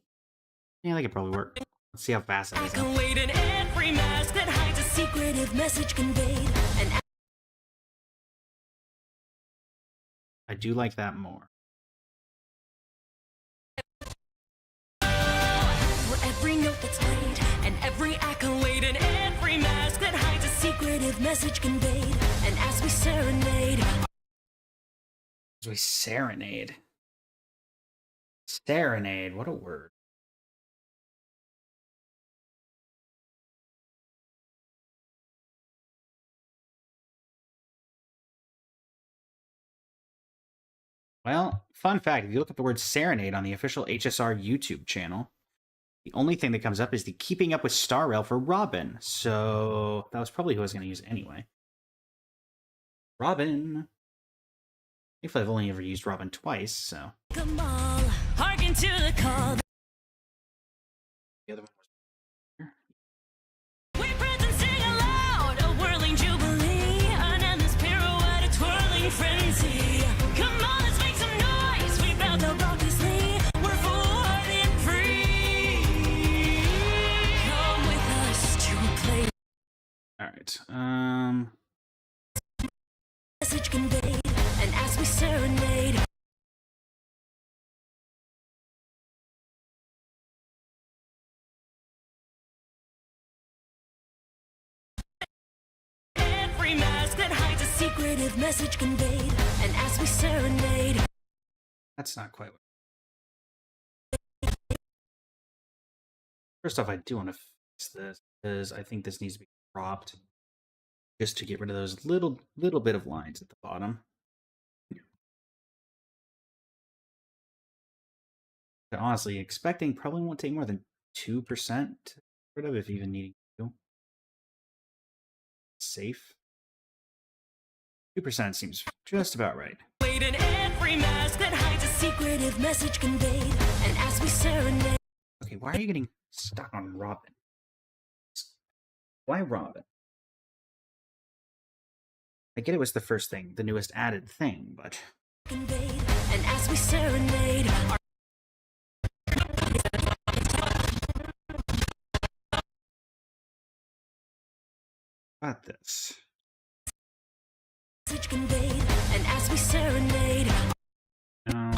Yeah, that could probably work. Let's see how fast it is. Accolade in every mask that hides a secretive message conveyed. And I do like that more. for every note that's played, and every accolade, and every mask that hides a secretive message conveyed. And as we serenade, As we serenade. Serenade, what a word. Well, fun fact, if you look up the word serenade on the official HSR YouTube channel, the only thing that comes up is the Keeping Up with Star Rail for Robin. So that was probably who I was going to use anyway. Robin. If I've only ever used Robin twice, so. come on, hearken to the call. The other one was here. We praise and sing aloud, a whirling jubilee, an endless pirouette, a twirling frenzy. Come on, let's make some noise. We bow down raucously. We're forward and free. Come with us to a place. All right. Message conveyed, and as we serenade, every mask that hides a secretive message conveyed. And as we serenade, That's not quite what. First off, I do want to fix this because I think this needs to be cropped just to get rid of those little bit of lines at the bottom. But honestly, expecting probably won't take more than 2% to get rid of, if even needing to. Safe. 2% seems just about right. wait in every mask that hides a secretive message conveyed. And as we serenade, Okay, why are you getting stuck on Robin? Why Robin? I get it was the first thing, the newest added thing, but conveyed. And as we serenade, our got this. message conveyed. And as we serenade, No.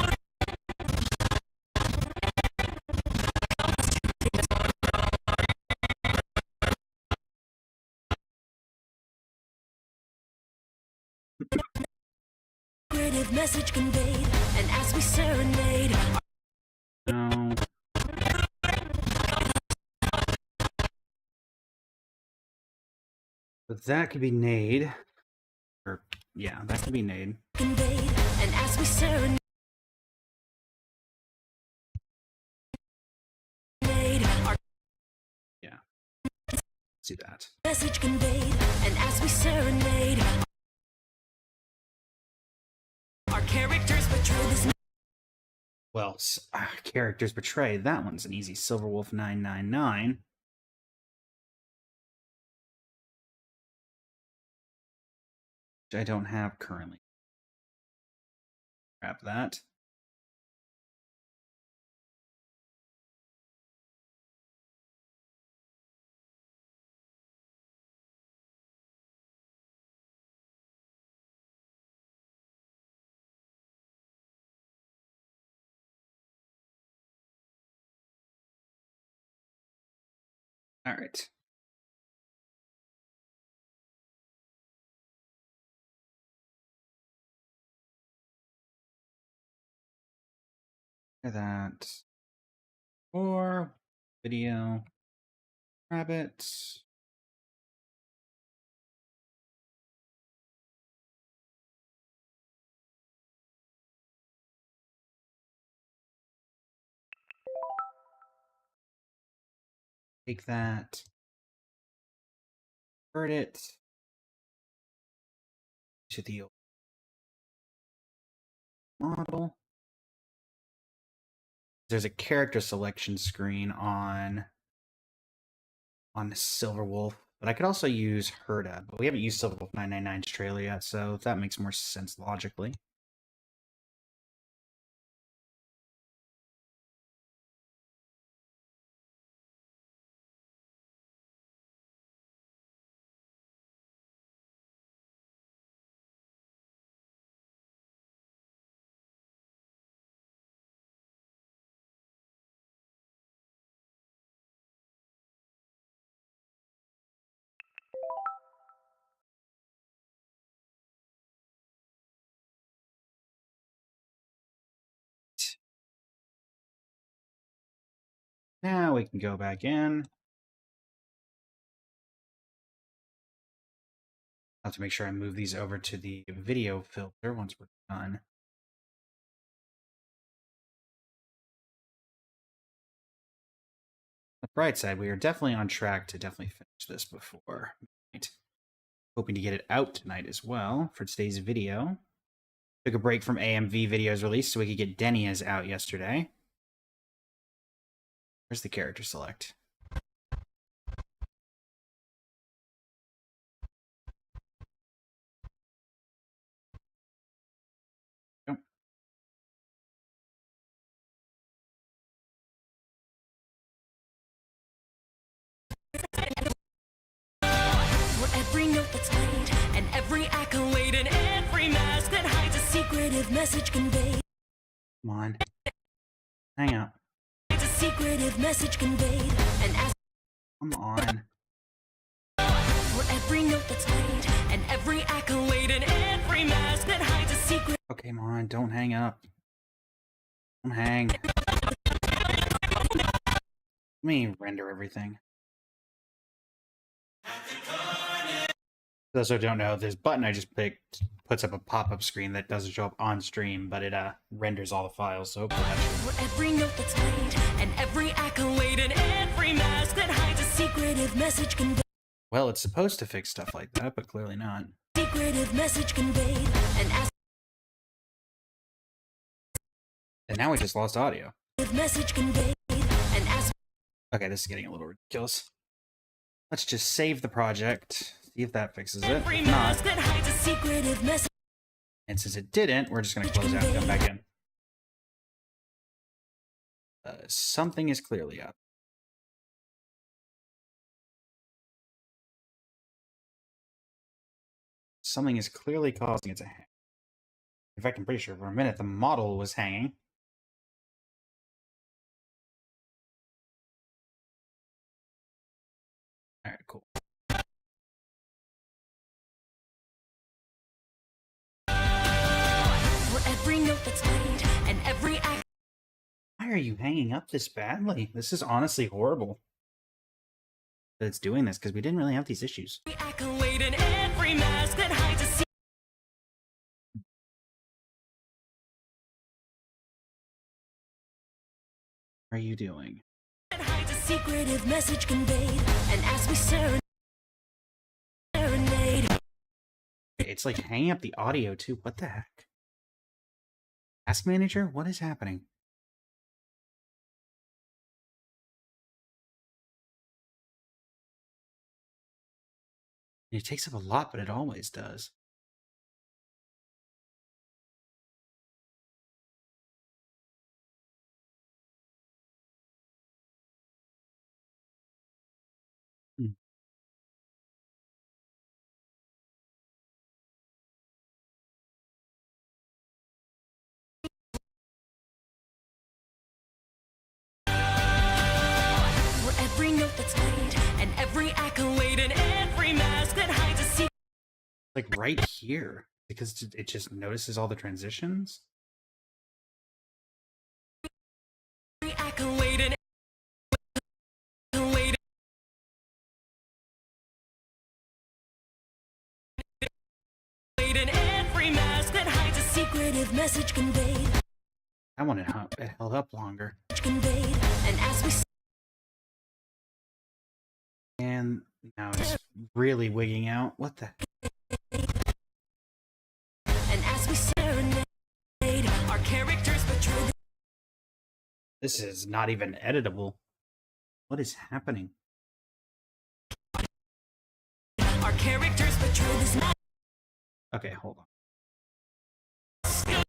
secretive message conveyed. And as we serenade, No. But that could be Nade. Or, yeah, that could be Nade. conveyed. And as we serenade, our Yeah. Let's do that. message conveyed. And as we serenade, our characters betray this. Well, characters betray. That one's an easy. Silverwolf 999. Which I don't have currently. Grab that. All right. Look at that. Or video rabbits. Take that. Convert it to the model. There's a character selection screen on Silverwolf, but I could also use Herda, but we haven't used Silverwolf 999's trailer yet, so that makes more sense logically. Now we can go back in. I'll have to make sure I move these over to the video filter once we're done. The bright side, we are definitely on track to definitely finish this before midnight. Hoping to get it out tonight as well for today's video. Took a break from AMV videos released so we could get Denia's out yesterday. Where's the character select? Oh. For every note that's played, and every accolade, and every mask that hides a secretive message conveyed. Come on. Hang out. It's a secretive message conveyed, and as Come on. for every note that's played, and every accolade, and every mask that hides a secret. Okay, come on. Don't hang up. Don't hang. Let me render everything. For those who don't know, this button I just picked puts up a pop-up screen that doesn't show up on stream, but it renders all the files, so hopefully that should... For every note that's played, and every accolade, and every mask that hides a secretive message conveyed. Well, it's supposed to fix stuff like that, but clearly not. Secretive message conveyed, and as And now we just lost audio. message conveyed, and as Okay, this is getting a little ridiculous. Let's just save the project, see if that fixes it. every If not, mask that hides a secretive message. and since it didn't, we're just going to close out and come back in. Something is clearly up. Something is clearly causing it to hang. In fact, I'm pretty sure for a minute the model was hanging. Alright, cool. For every note that's played, and every act. Why are you hanging up this badly? This is honestly horrible that it's doing this, because we didn't really have these issues. Accolade, and every mask that hides a secret. What are you doing? That hides a secretive message conveyed, and as we serenade. It's like hanging up the audio too. What the heck? Task Manager? What is happening? It takes up a lot, but it always does. Hmm. For every note that's played, Like right here, because it just notices all the transitions. I can wait and wait and every mask that hides a secretive message conveyed. I want it held up longer. Conveyed, and as we And now it's really wigging out. What the? and as we serenade, our characters betray. This is not even editable. What is happening? Our characters betray this night. Okay, hold on. I'm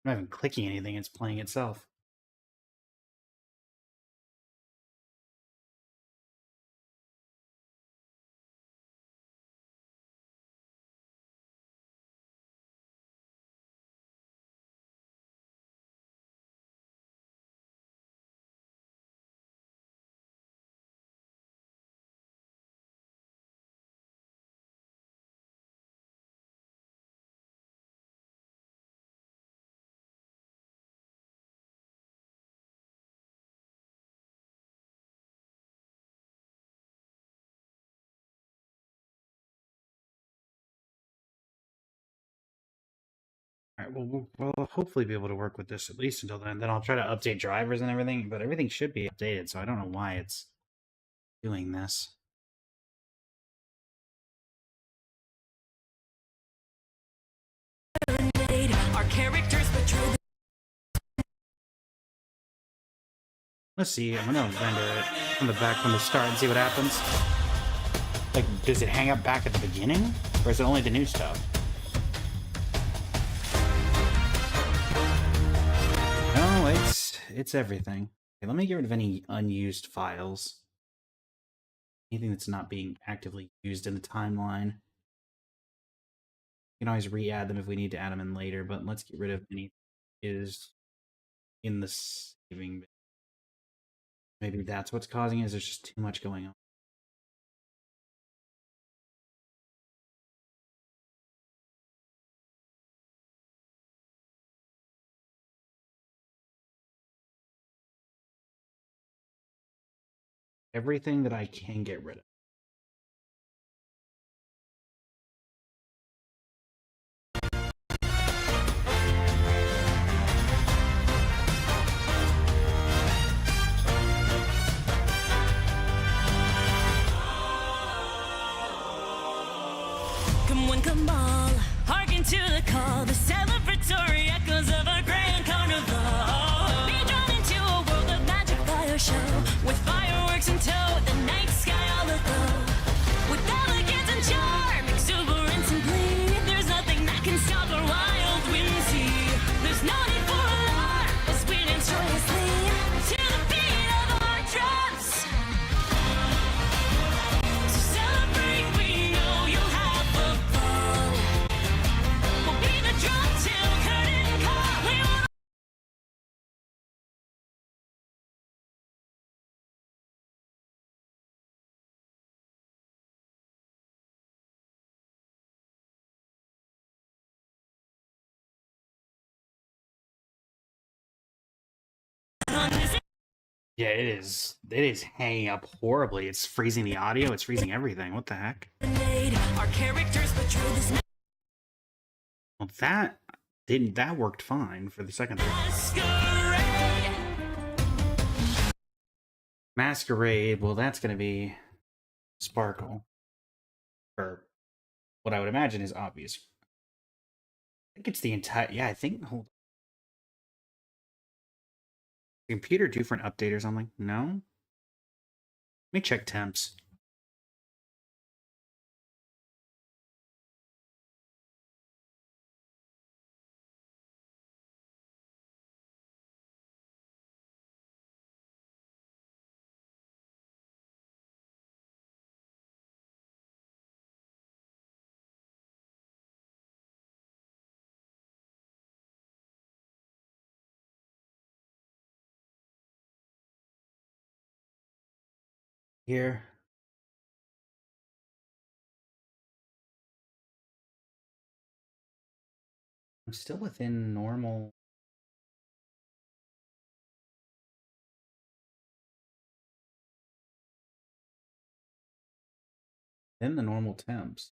not even clicking anything, it's playing itself. All right, well, we'll hopefully be able to work with this at least until then. Then I'll try to update drivers and everything, but everything should be updated, so I don't know why it's doing this. Our characters betray. Let's see, I'm gonna render it from the back from the start and see what happens. Like, does it hang up back at the beginning? Or is it only the new stuff? No, it's everything. Okay, let me get rid of any unused files. Anything that's not being actively used in the timeline. We can always re-add them if we need to add them in later, but let's get rid of any is in the saving. Maybe that's what's causing it, is there's just too much going on. Everything that I can get rid of. Come one, come all, hearken to the call, the celebratory echoes of a grand carnival. Be drawn into a world of magic fire show, with fireworks in tow, the night sky all aglow. With elegance and charm, exuberance and glee, there's nothing that can stop our wild whimsy. There's no need for alarm, as we dance joyously to the beat of our drums. So celebrate, we know you'll have a ball. We'll be the drum till curtain call. We want on this. Yeah, it is. It is hanging up horribly. It's freezing the audio. It's freezing everything. What the heck? Our characters betray this Well, that worked fine for the second thing. masquerade. Masquerade. Well, that's gonna be Sparkle, or what I would imagine is obvious. I think it's the entire. Yeah, I think. Hold. Computer due for an update or something? No. Let me check temps. Here. I'm still within normal. In the normal temps.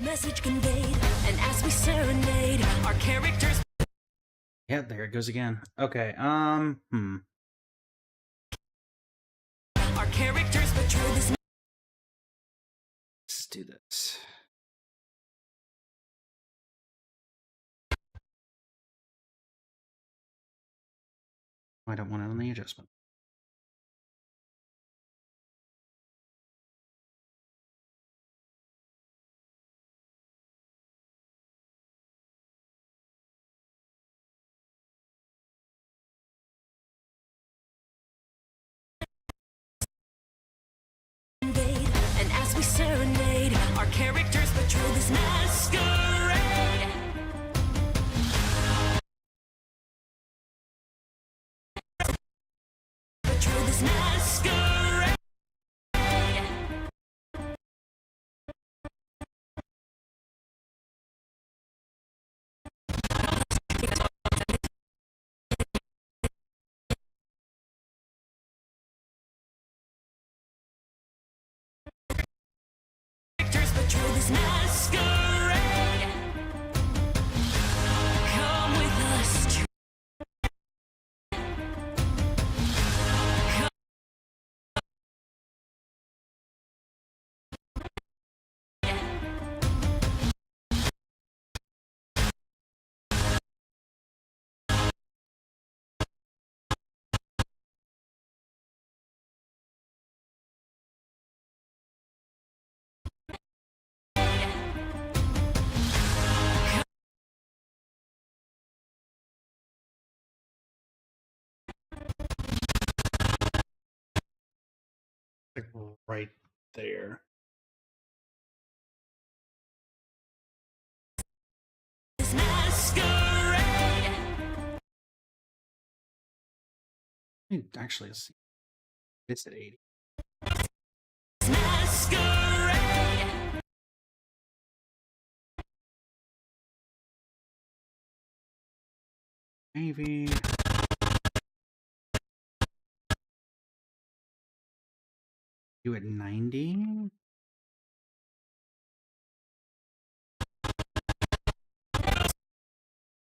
Message conveyed, and as we serenade our characters. Yeah, there it goes again. Okay, Our characters portray this. Let's do this. I don't want it on the adjustment. And as we serenade our characters portray this masquerade. Portray this masquerade. Characters portray this masquerade. Come with us to Like right there. this masquerade. Actually, let's see. It's at 80. Masquerade. Maybe. Do it 90.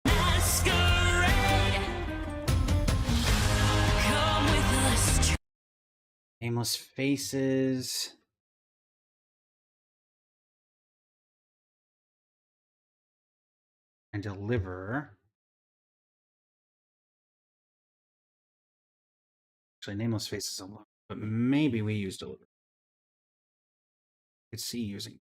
Masquerade. Come with us to Nameless faces. And deliver. Actually, nameless faces alone. But maybe we use deliver. Could see using.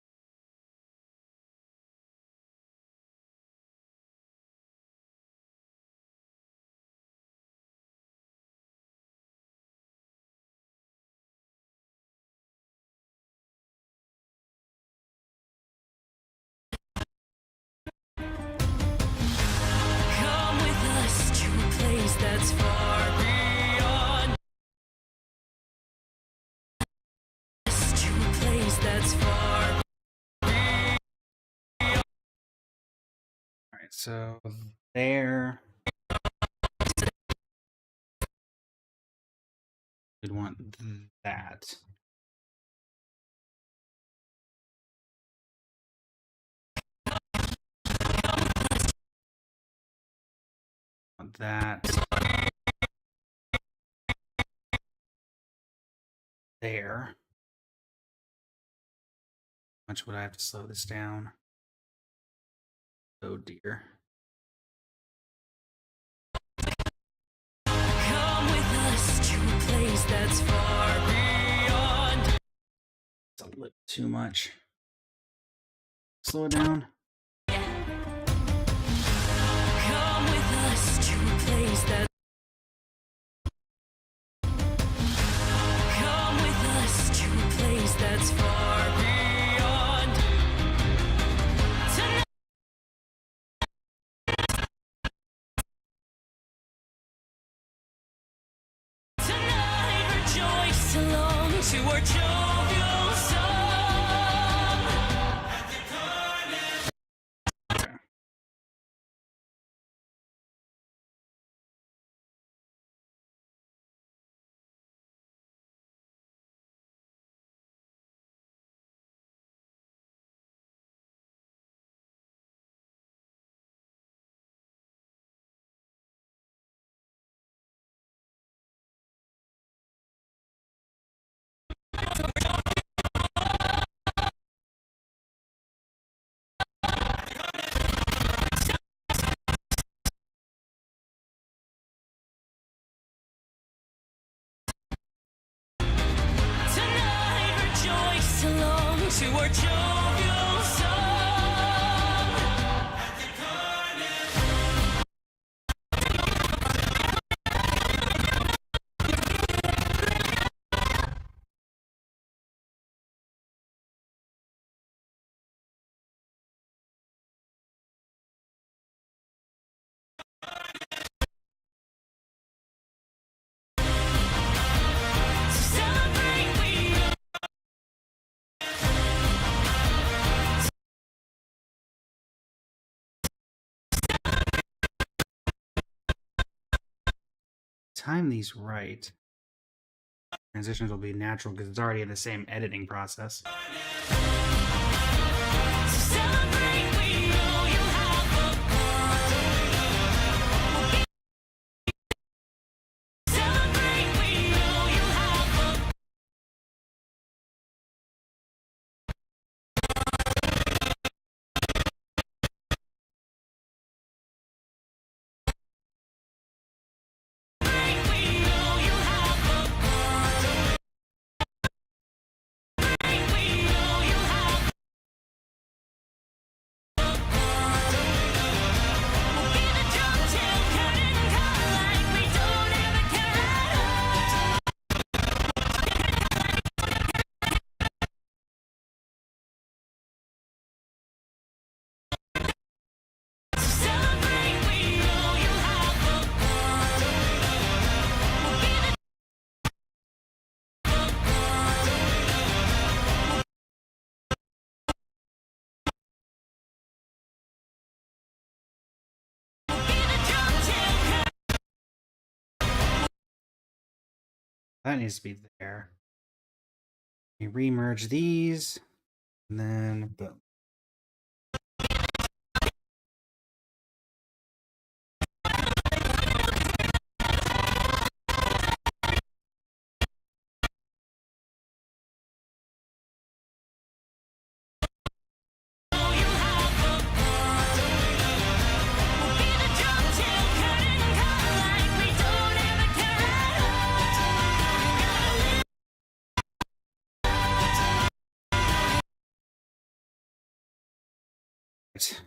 come with us to a place that's far beyond. To a place that's far. All right, so there. We'd want that. Want that. There. How much would I have to slow this down? Oh dear. Come with us to a place that's far beyond. It's a little too much. Slow it down. Come with us to a place that. Come with us to a place that's far beyond. along to our jovial song. At the Time these right. Transitions will be natural because it's already in the same editing process. That needs to be there. We remerge these, and then boom. Right.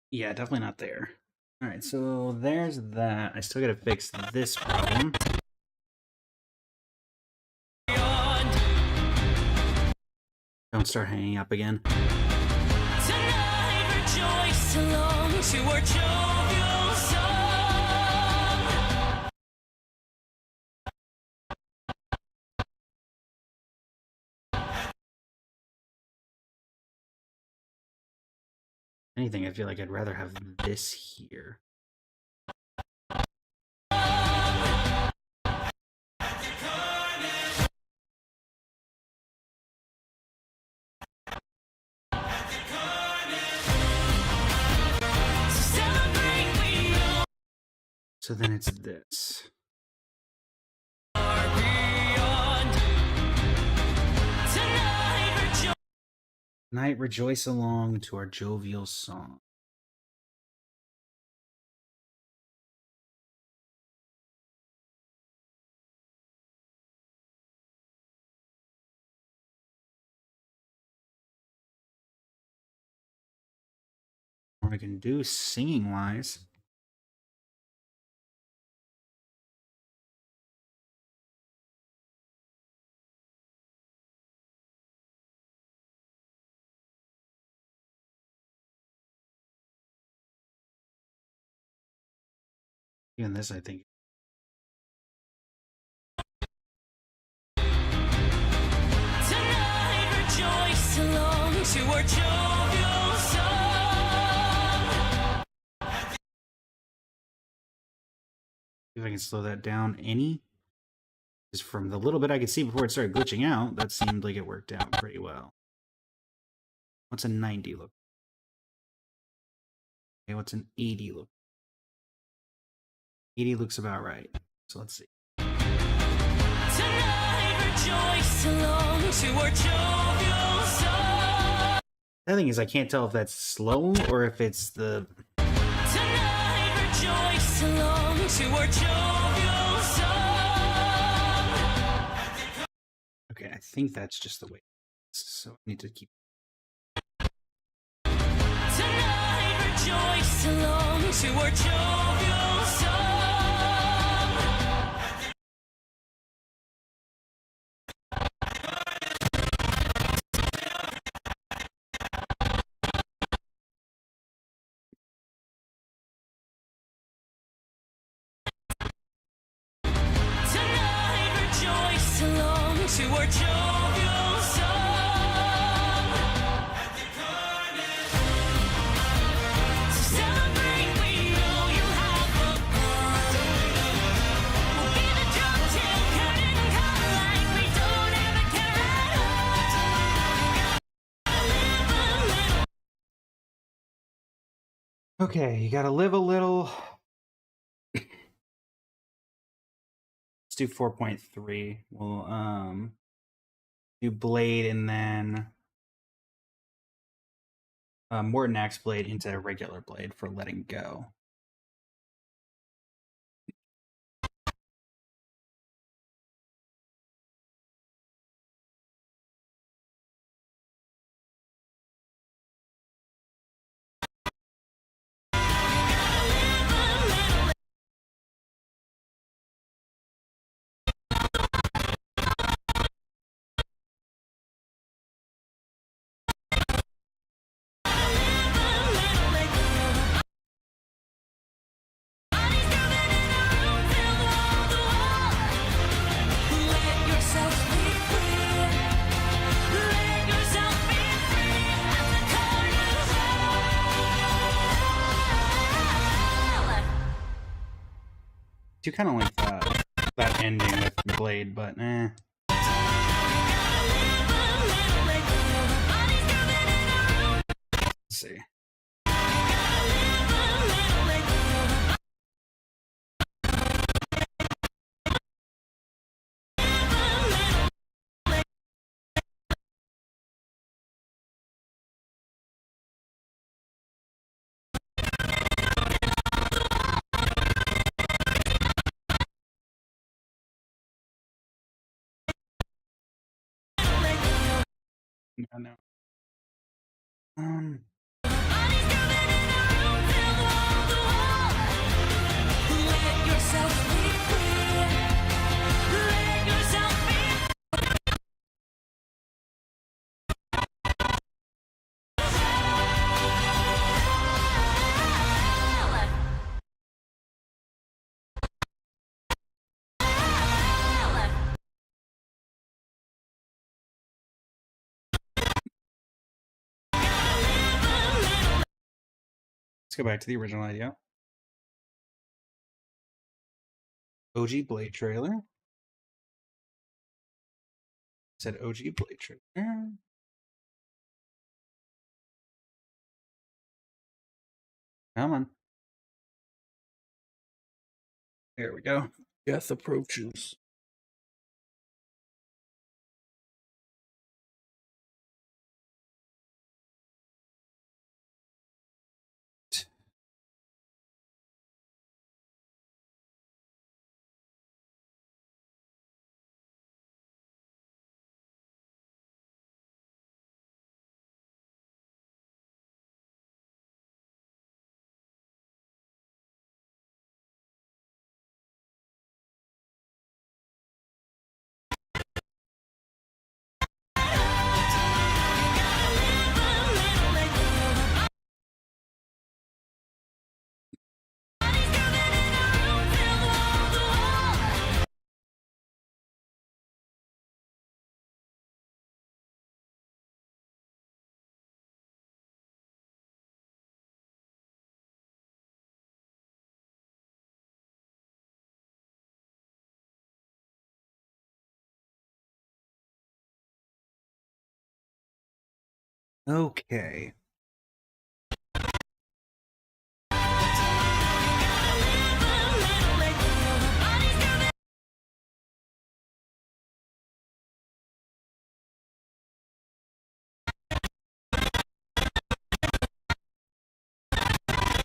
Yeah, definitely not there. All right, so there's that. I still gotta fix this problem. Don't start hanging up again. Tonight rejoice along to our jovial song. Anything, I feel like I'd rather have this here. So then it's this. Tonight rejoice along to our jovial song. What I can do singing wise. Even this, I think. Tonight rejoice along to our jovial song. See if I can slow that down any. Because from the little bit I could see before it started glitching out, that seemed like it worked out pretty well. What's a 90 look? Okay, what's an 80 look? 80 looks about right. So let's see. Tonight rejoice along to our jovial The thing is, I can't tell if that's slow or if it's the... Tonight rejoice along to our jovial song. Okay, I think that's just the way. So I need to keep... Tonight rejoice along to our jovial song. Tonight rejoice along to our jovial song. So celebrate, we know you have a ball. We'll be the drum till curtain call like we don't ever care at all. Okay, you gotta live a little. Let's do 4.3. We'll do blade and then Morton Axe blade into a regular blade for letting go. Do kind of like that ending with blade, but eh. Let's see. No. Let's go back to the original idea. OG Blade trailer. Said OG Blade trailer. Come on. There we go. Death approaches. Okay.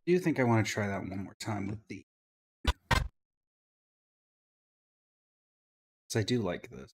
do think I want to try that one more time with the... because I do like this.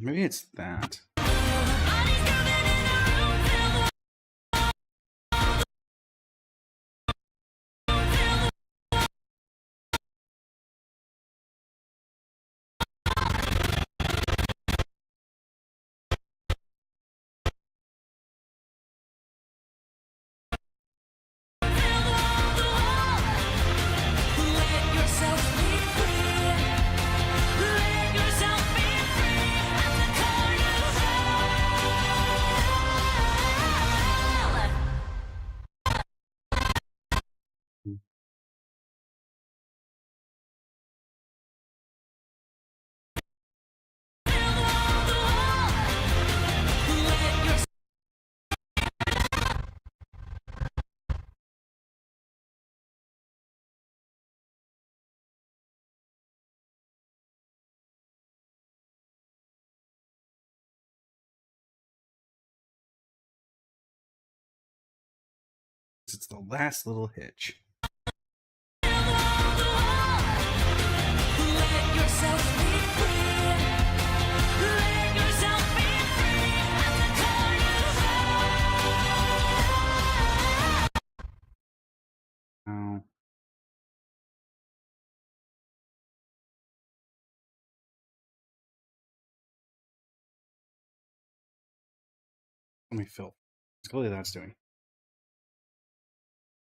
Maybe it's that. It's the last little hitch. Oh. Let me fill. Clearly that's doing.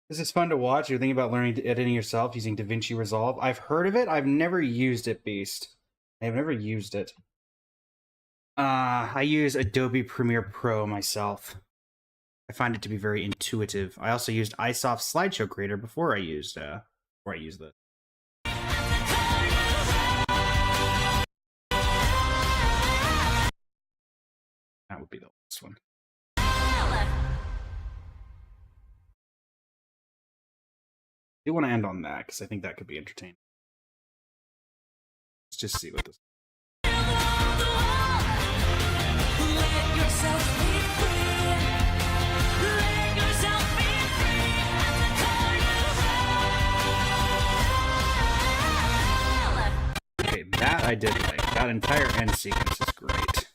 This is fun to watch. You're thinking about learning editing yourself using DaVinci Resolve. I've heard of it. I've never used it, Beast. I've never used it. I use Adobe Premiere Pro myself. I find it to be very intuitive. I also used iSoft Slideshow Creator before I used this. That would be the last one. I do want to end on that because I think that could be entertaining. Let's just see what this. Okay, that I did like. That entire end sequence is great.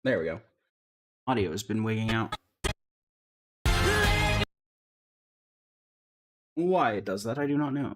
There we go. Audio has been wigging out. Why it does that, I do not know.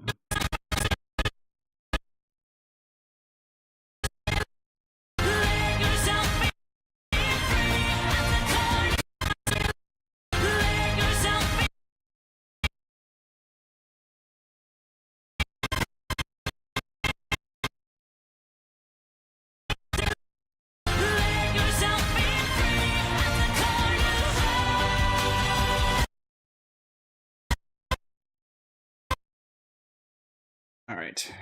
All right.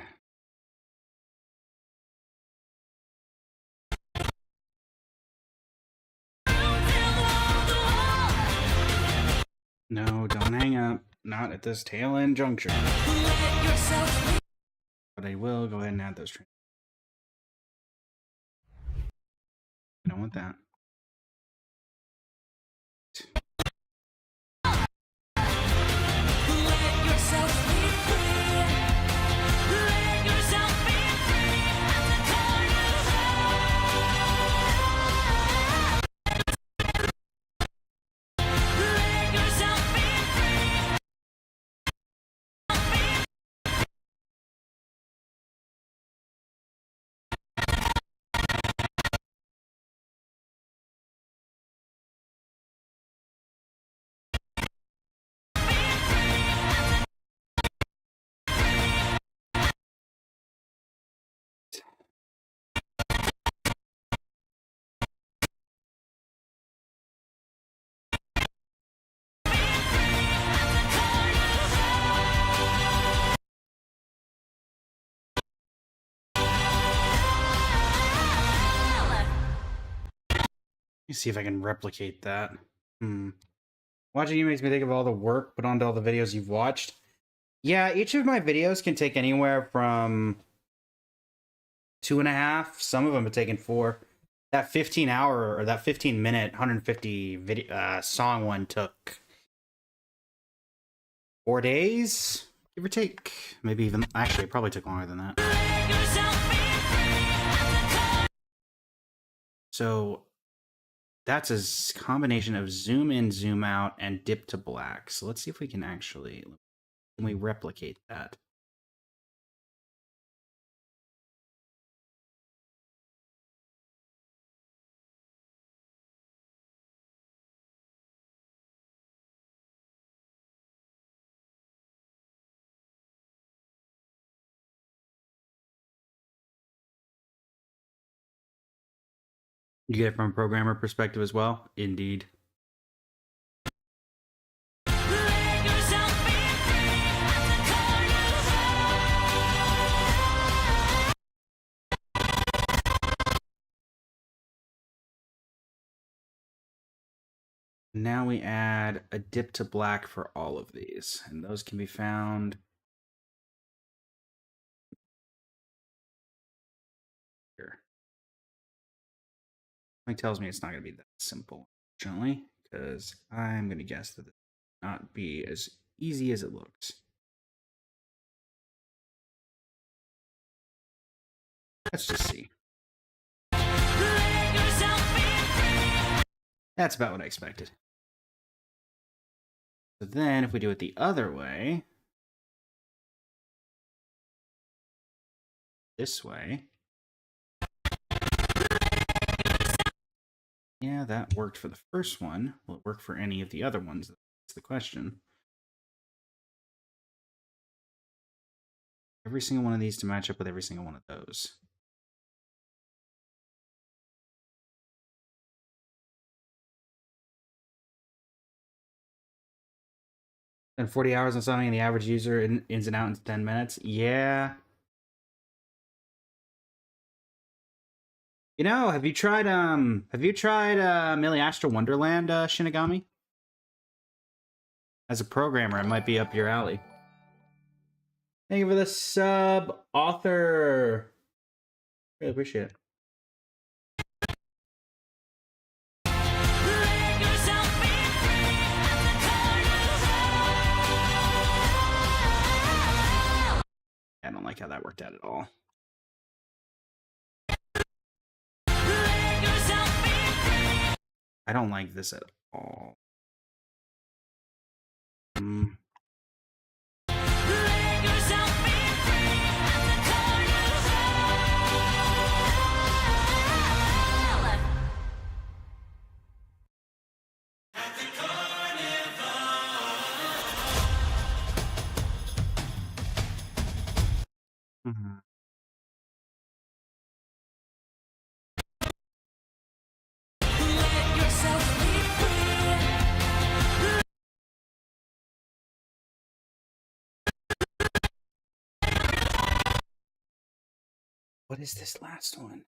No, don't hang up. Not at this tail end juncture. But I will go ahead and add those. I don't want that. Let me see if I can replicate that. Watching you makes me think of all the work put onto all the videos you've watched. Yeah, each of my videos can take anywhere from 2.5. Some of them have taken 4. That 15-hour or that 15-minute 150 video song one took 4 days, give or take. Maybe even actually, it probably took longer than that. So that's a combination of zoom in, zoom out, and dip to black. So let's see if we can actually, can we replicate that? You get it from a programmer perspective as well? Indeed. Now we add a dip to black for all of these, and those can be found here. It tells me it's not going to be that simple, unfortunately, because I'm going to guess that it will not be as easy as it looks. Let's just see. That's about what I expected. So then if we do it the other way, this way, yeah, that worked for the first one. Will it work for any of the other ones? That's the question. Every single one of these to match up with every single one of those. And 40 hours on something and the average user ins and out in 10 minutes? Yeah. You know, have you tried Millie Astro Wonderland, Shinigami? As a programmer, it might be up your alley. Thank you for the sub, author. Really appreciate it. I don't like how that worked out at all. I don't like this at all. Let yourself be free at the carnival. Mhm. Let yourself be free. What is this last one?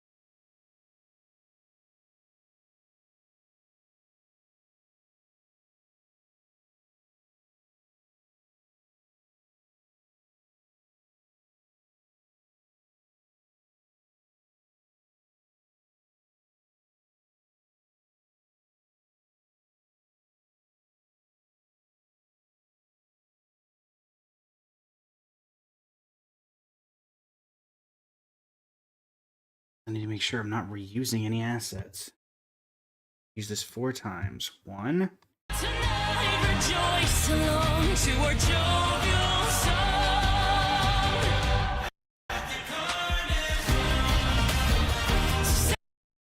I need to make sure I'm not reusing any assets. Use this 4 times. 1. Tonight rejoice along to our jovial song.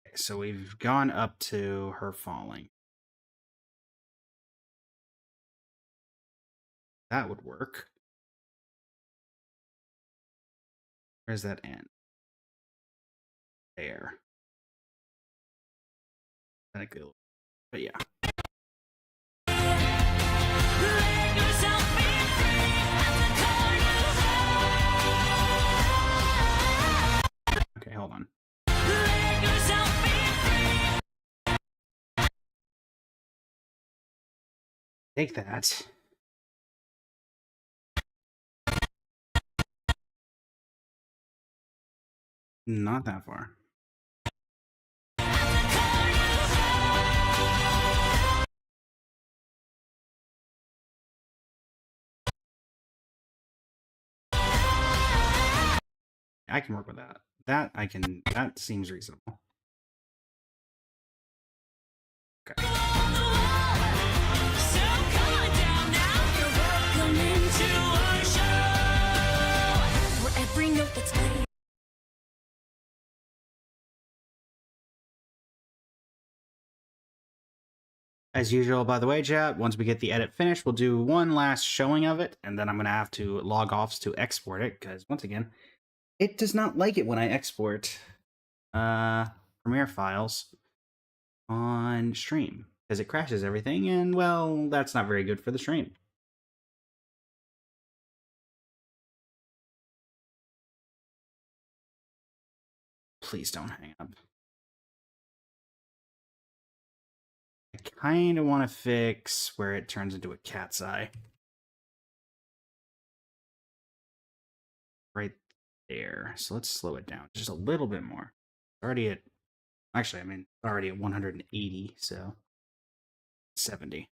Okay, so we've gone up to her falling. That would work. Where's that end? There. But yeah. Let yourself be free at the carnival. Okay, hold on. Let yourself be free. Take that. Not that far. I can work with that. That seems reasonable. Okay. So come on down now. You're welcome into our show. Where every note that's played. As usual, by the way, chat, once we get the edit finished, we'll do one last showing of it, and then I'm going to have to log off to export it, because, once again, it does not like it when I export Premiere files on stream, because it crashes everything, and, well, that's not very good for the stream. Please don't hang up. I kind of want to fix where it turns into a cat's eye. Right there. So let's slow it down just a little bit more. It's already at, actually, I mean, already at 180, so 70.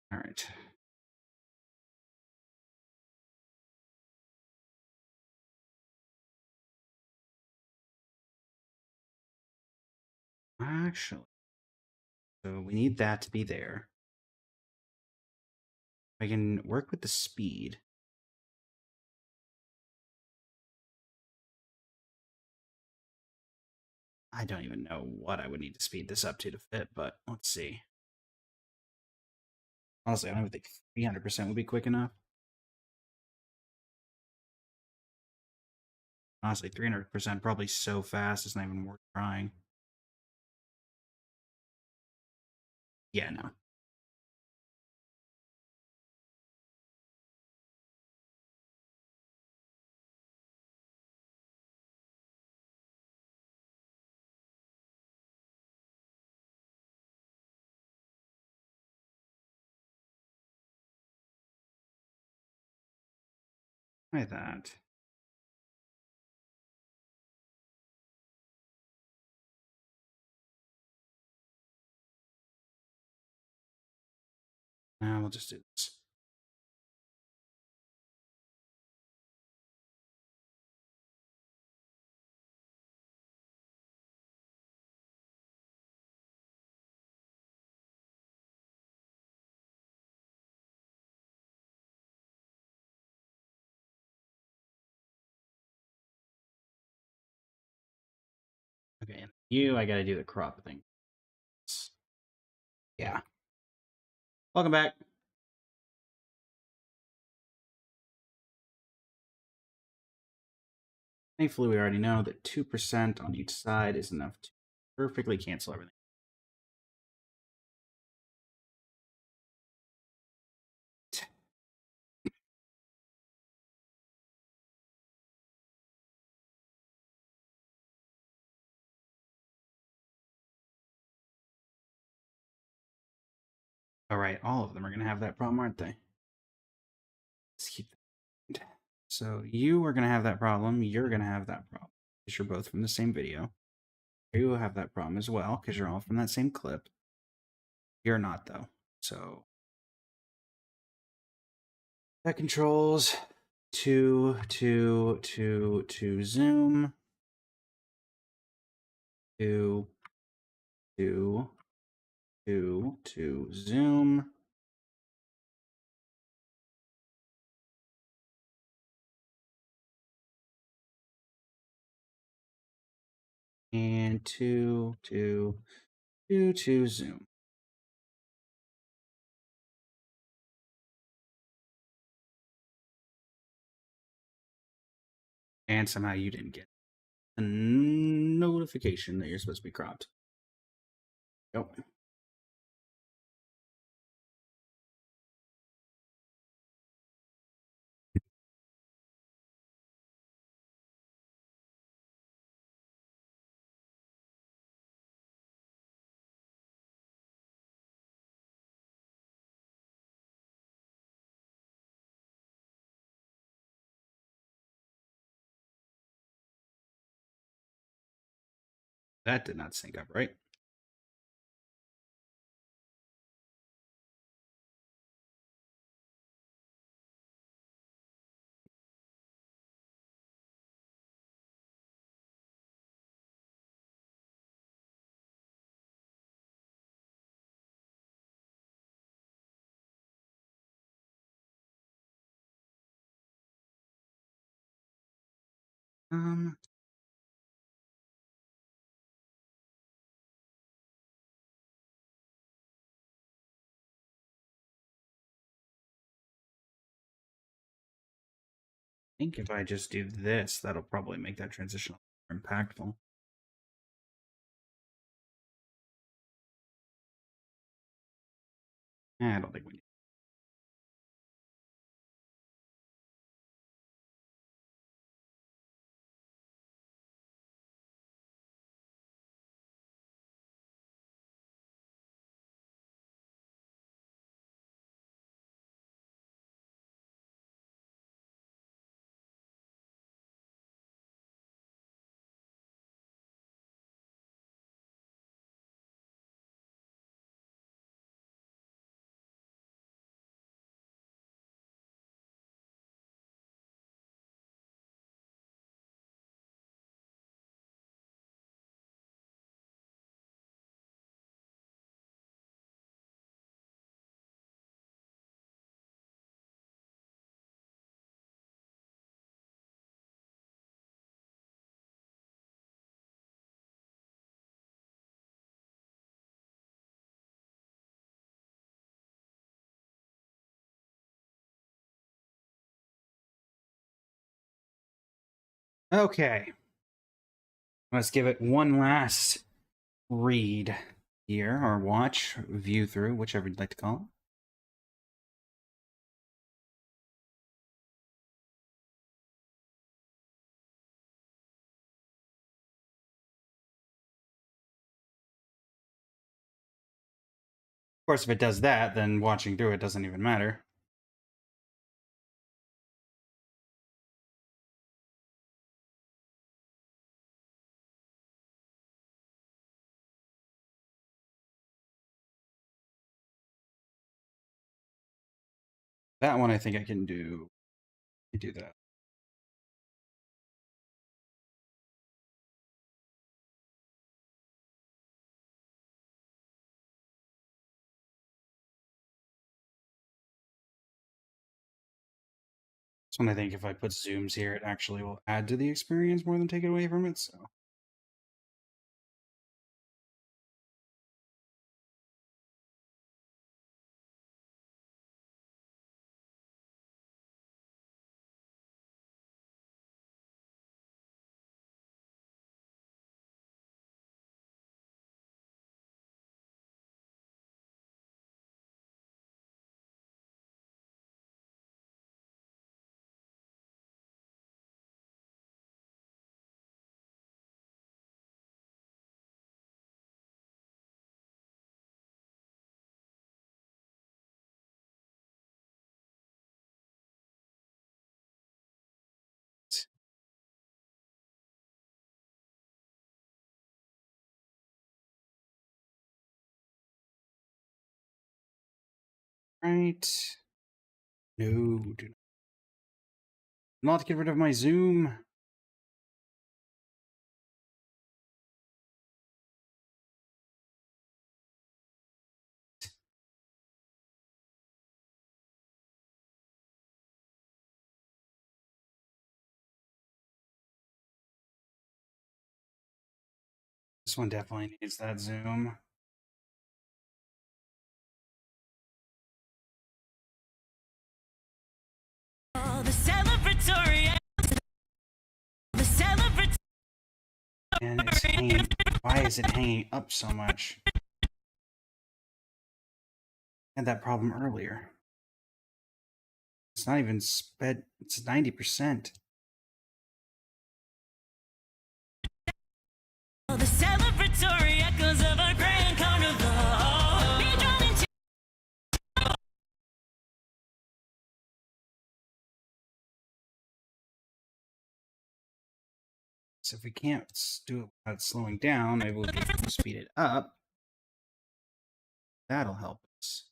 All right. Actually, so we need that to be there. I can work with the speed. I don't even know what I would need to speed this up to fit, but let's see. Honestly, I don't even think 300% would be quick enough. Honestly, 300% probably so fast, it's not even worth trying. Yeah, no. Try that. Now we'll just do this. Okay, and I gotta do the crop thing. Yeah. Welcome back. Thankfully, we already know that 2% on each side is enough to perfectly cancel everything. All right, all of them are going to have that problem, aren't they? Let's keep that. So you are going to have that problem. You're going to have that problem because you're both from the same video. You will have that problem as well because you're all from that same clip. You're not, though. So that controls to zoom, to zoom. And to zoom. And somehow you didn't get a notification that you're supposed to be cropped. Nope. That did not sync up, right? I think if I just do this, that'll probably make that transition more impactful. I don't think we need. Okay. Let's give it one last read here, or watch, view through, whichever you'd like to call it. Of course, if it does that, then watching through it doesn't even matter. That one I think I can do. I do that. This one I think if I put zooms here, it actually will add to the experience more than take it away from it. So. Right. No, do not get rid of my zoom. This one definitely needs that zoom. The celebratory. The celebratory. And it's hanging. Why is it hanging up so much? I had that problem earlier. It's not even sped. It's 90%. The celebratory echoes of our grand carnival. Be drawn into. So if we can't do it without slowing down, maybe we'll be able to speed it up. That'll help us.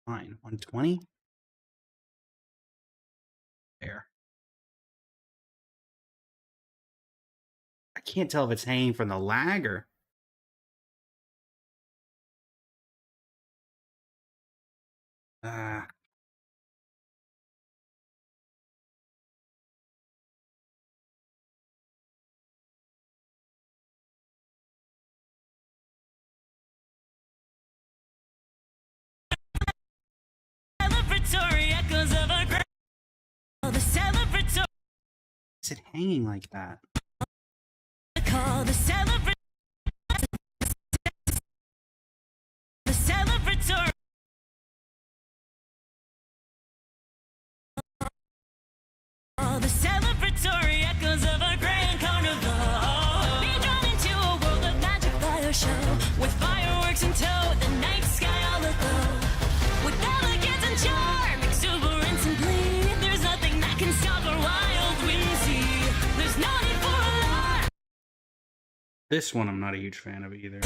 Fine, 120. There. I can't tell if it's hanging from the lag or. Celebratory echoes of our grand. The celebratory. Is it hanging like that? Call the celebratory. The celebratory. The celebratory echoes of our grand carnival. Be drawn into a world of magic fire show with fireworks in tow, the night sky all aglow. With elegance and charm, exuberance and glee, there's nothing that can stop our wild whimsy. There's no need for alarm. This one I'm not a huge fan of either.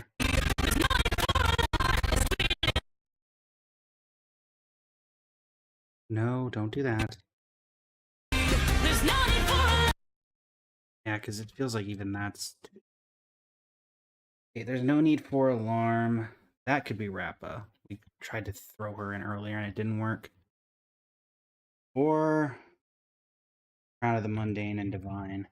No, don't do that. There's no need for alarm. Yeah, because it feels like even that's. Okay, there's no need for alarm. That could be Rappa. We tried to throw her in earlier and it didn't work. Or Crown of the Mundane and Divine.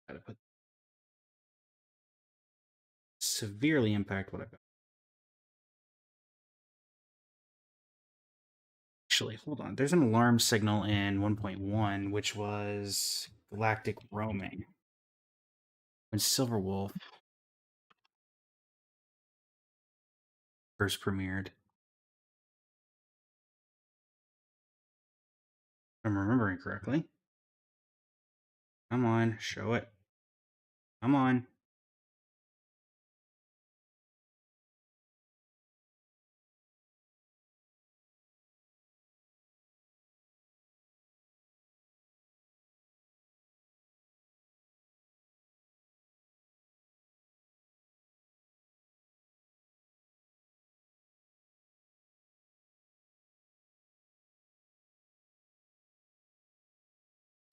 Gotta put severely impact what I've got. Actually, hold on. There's an alarm signal in 1.1, which was galactic roaming. When Silver Wolf first premiered. If I'm remembering correctly. Come on, show it. Come on.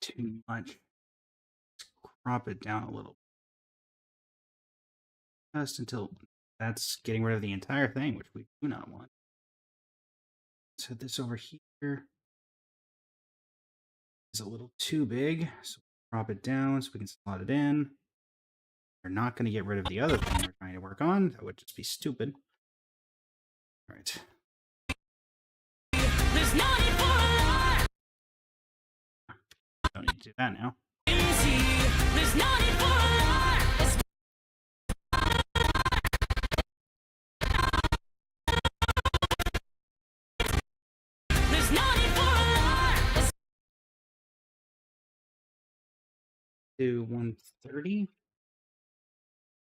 Too much. Let's crop it down a little. Just until that's getting rid of the entire thing, which we do not want. So this over here is a little too big. So crop it down so we can slot it in. We're not going to get rid of the other thing we're trying to work on. That would just be stupid. All right. There's no need for a lie. Don't need to do that now. There's no need for a lie. There's no need for a lie. Do 130.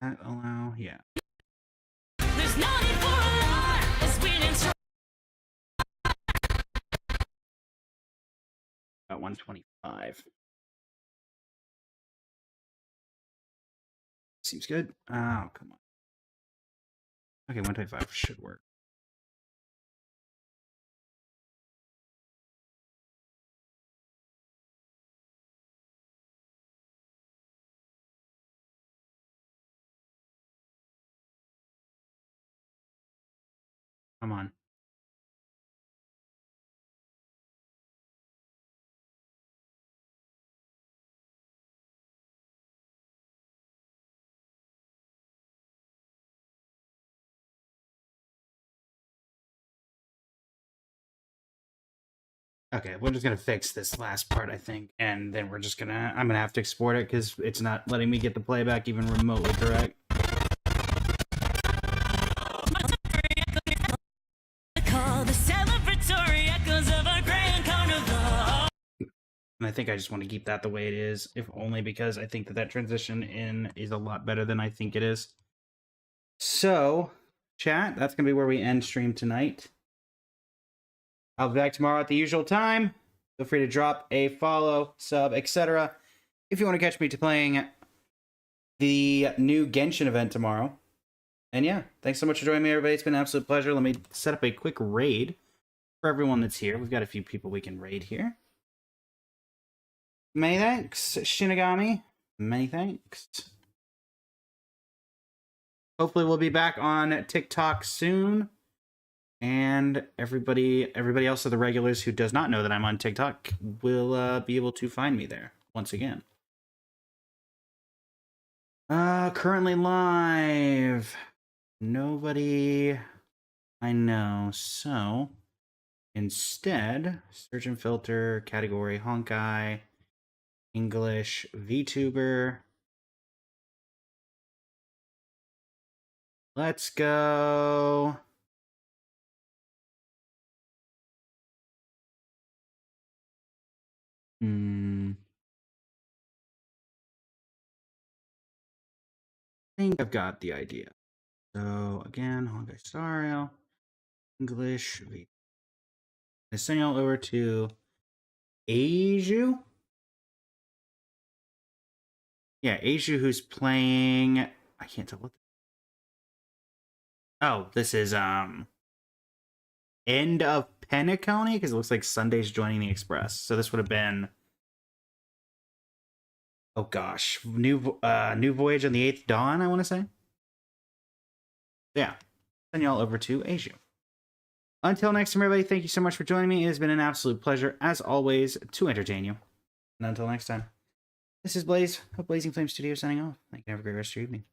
That allow, yeah. There's no need for a lie. It's been in About 125. Seems good. Oh, come on. Okay, 125 should work. Come on. Okay, we're just gonna fix this last part, I think, and then I'm gonna have to export it because it's not letting me get the playback even remotely correct. call the celebratory echoes of our grand carnival. And I think I just want to keep that the way it is, if only because I think that transition in is a lot better than I think it is. So, chat, that's gonna be where we end stream tonight. I'll be back tomorrow at the usual time. Feel free to drop a follow, sub, etc. if you want to catch me to playing the new Genshin event tomorrow. And yeah, thanks so much for joining me, everybody. It's been an absolute pleasure. Let me set up a quick raid for everyone that's here. We've got a few people we can raid here. Many thanks, Shinigami. Many thanks. Hopefully we'll be back on TikTok soon. And everybody else of the regulars who does not know that I'm on TikTok will be able to find me there once again. Currently live. Nobody I know. So instead, search and filter, category Honkai, English, VTuber. Let's go. I think I've got the idea. So again, Honkai Star English. I send y'all over to Aiju. Yeah, Aiju, who's playing. I can't tell what. Oh, this is End of Penacony, because it looks like Sunday's joining the Express. So this would have been. Oh gosh, new voyage on the 8th dawn, I want to say. Yeah, send y'all over to Asia. Until next time, everybody, thank you so much for joining me. It has been an absolute pleasure, as always, to entertain you. And until next time, this is Blaze of Blazing Flame Studio signing off. Thank you. Have a great rest of your evening.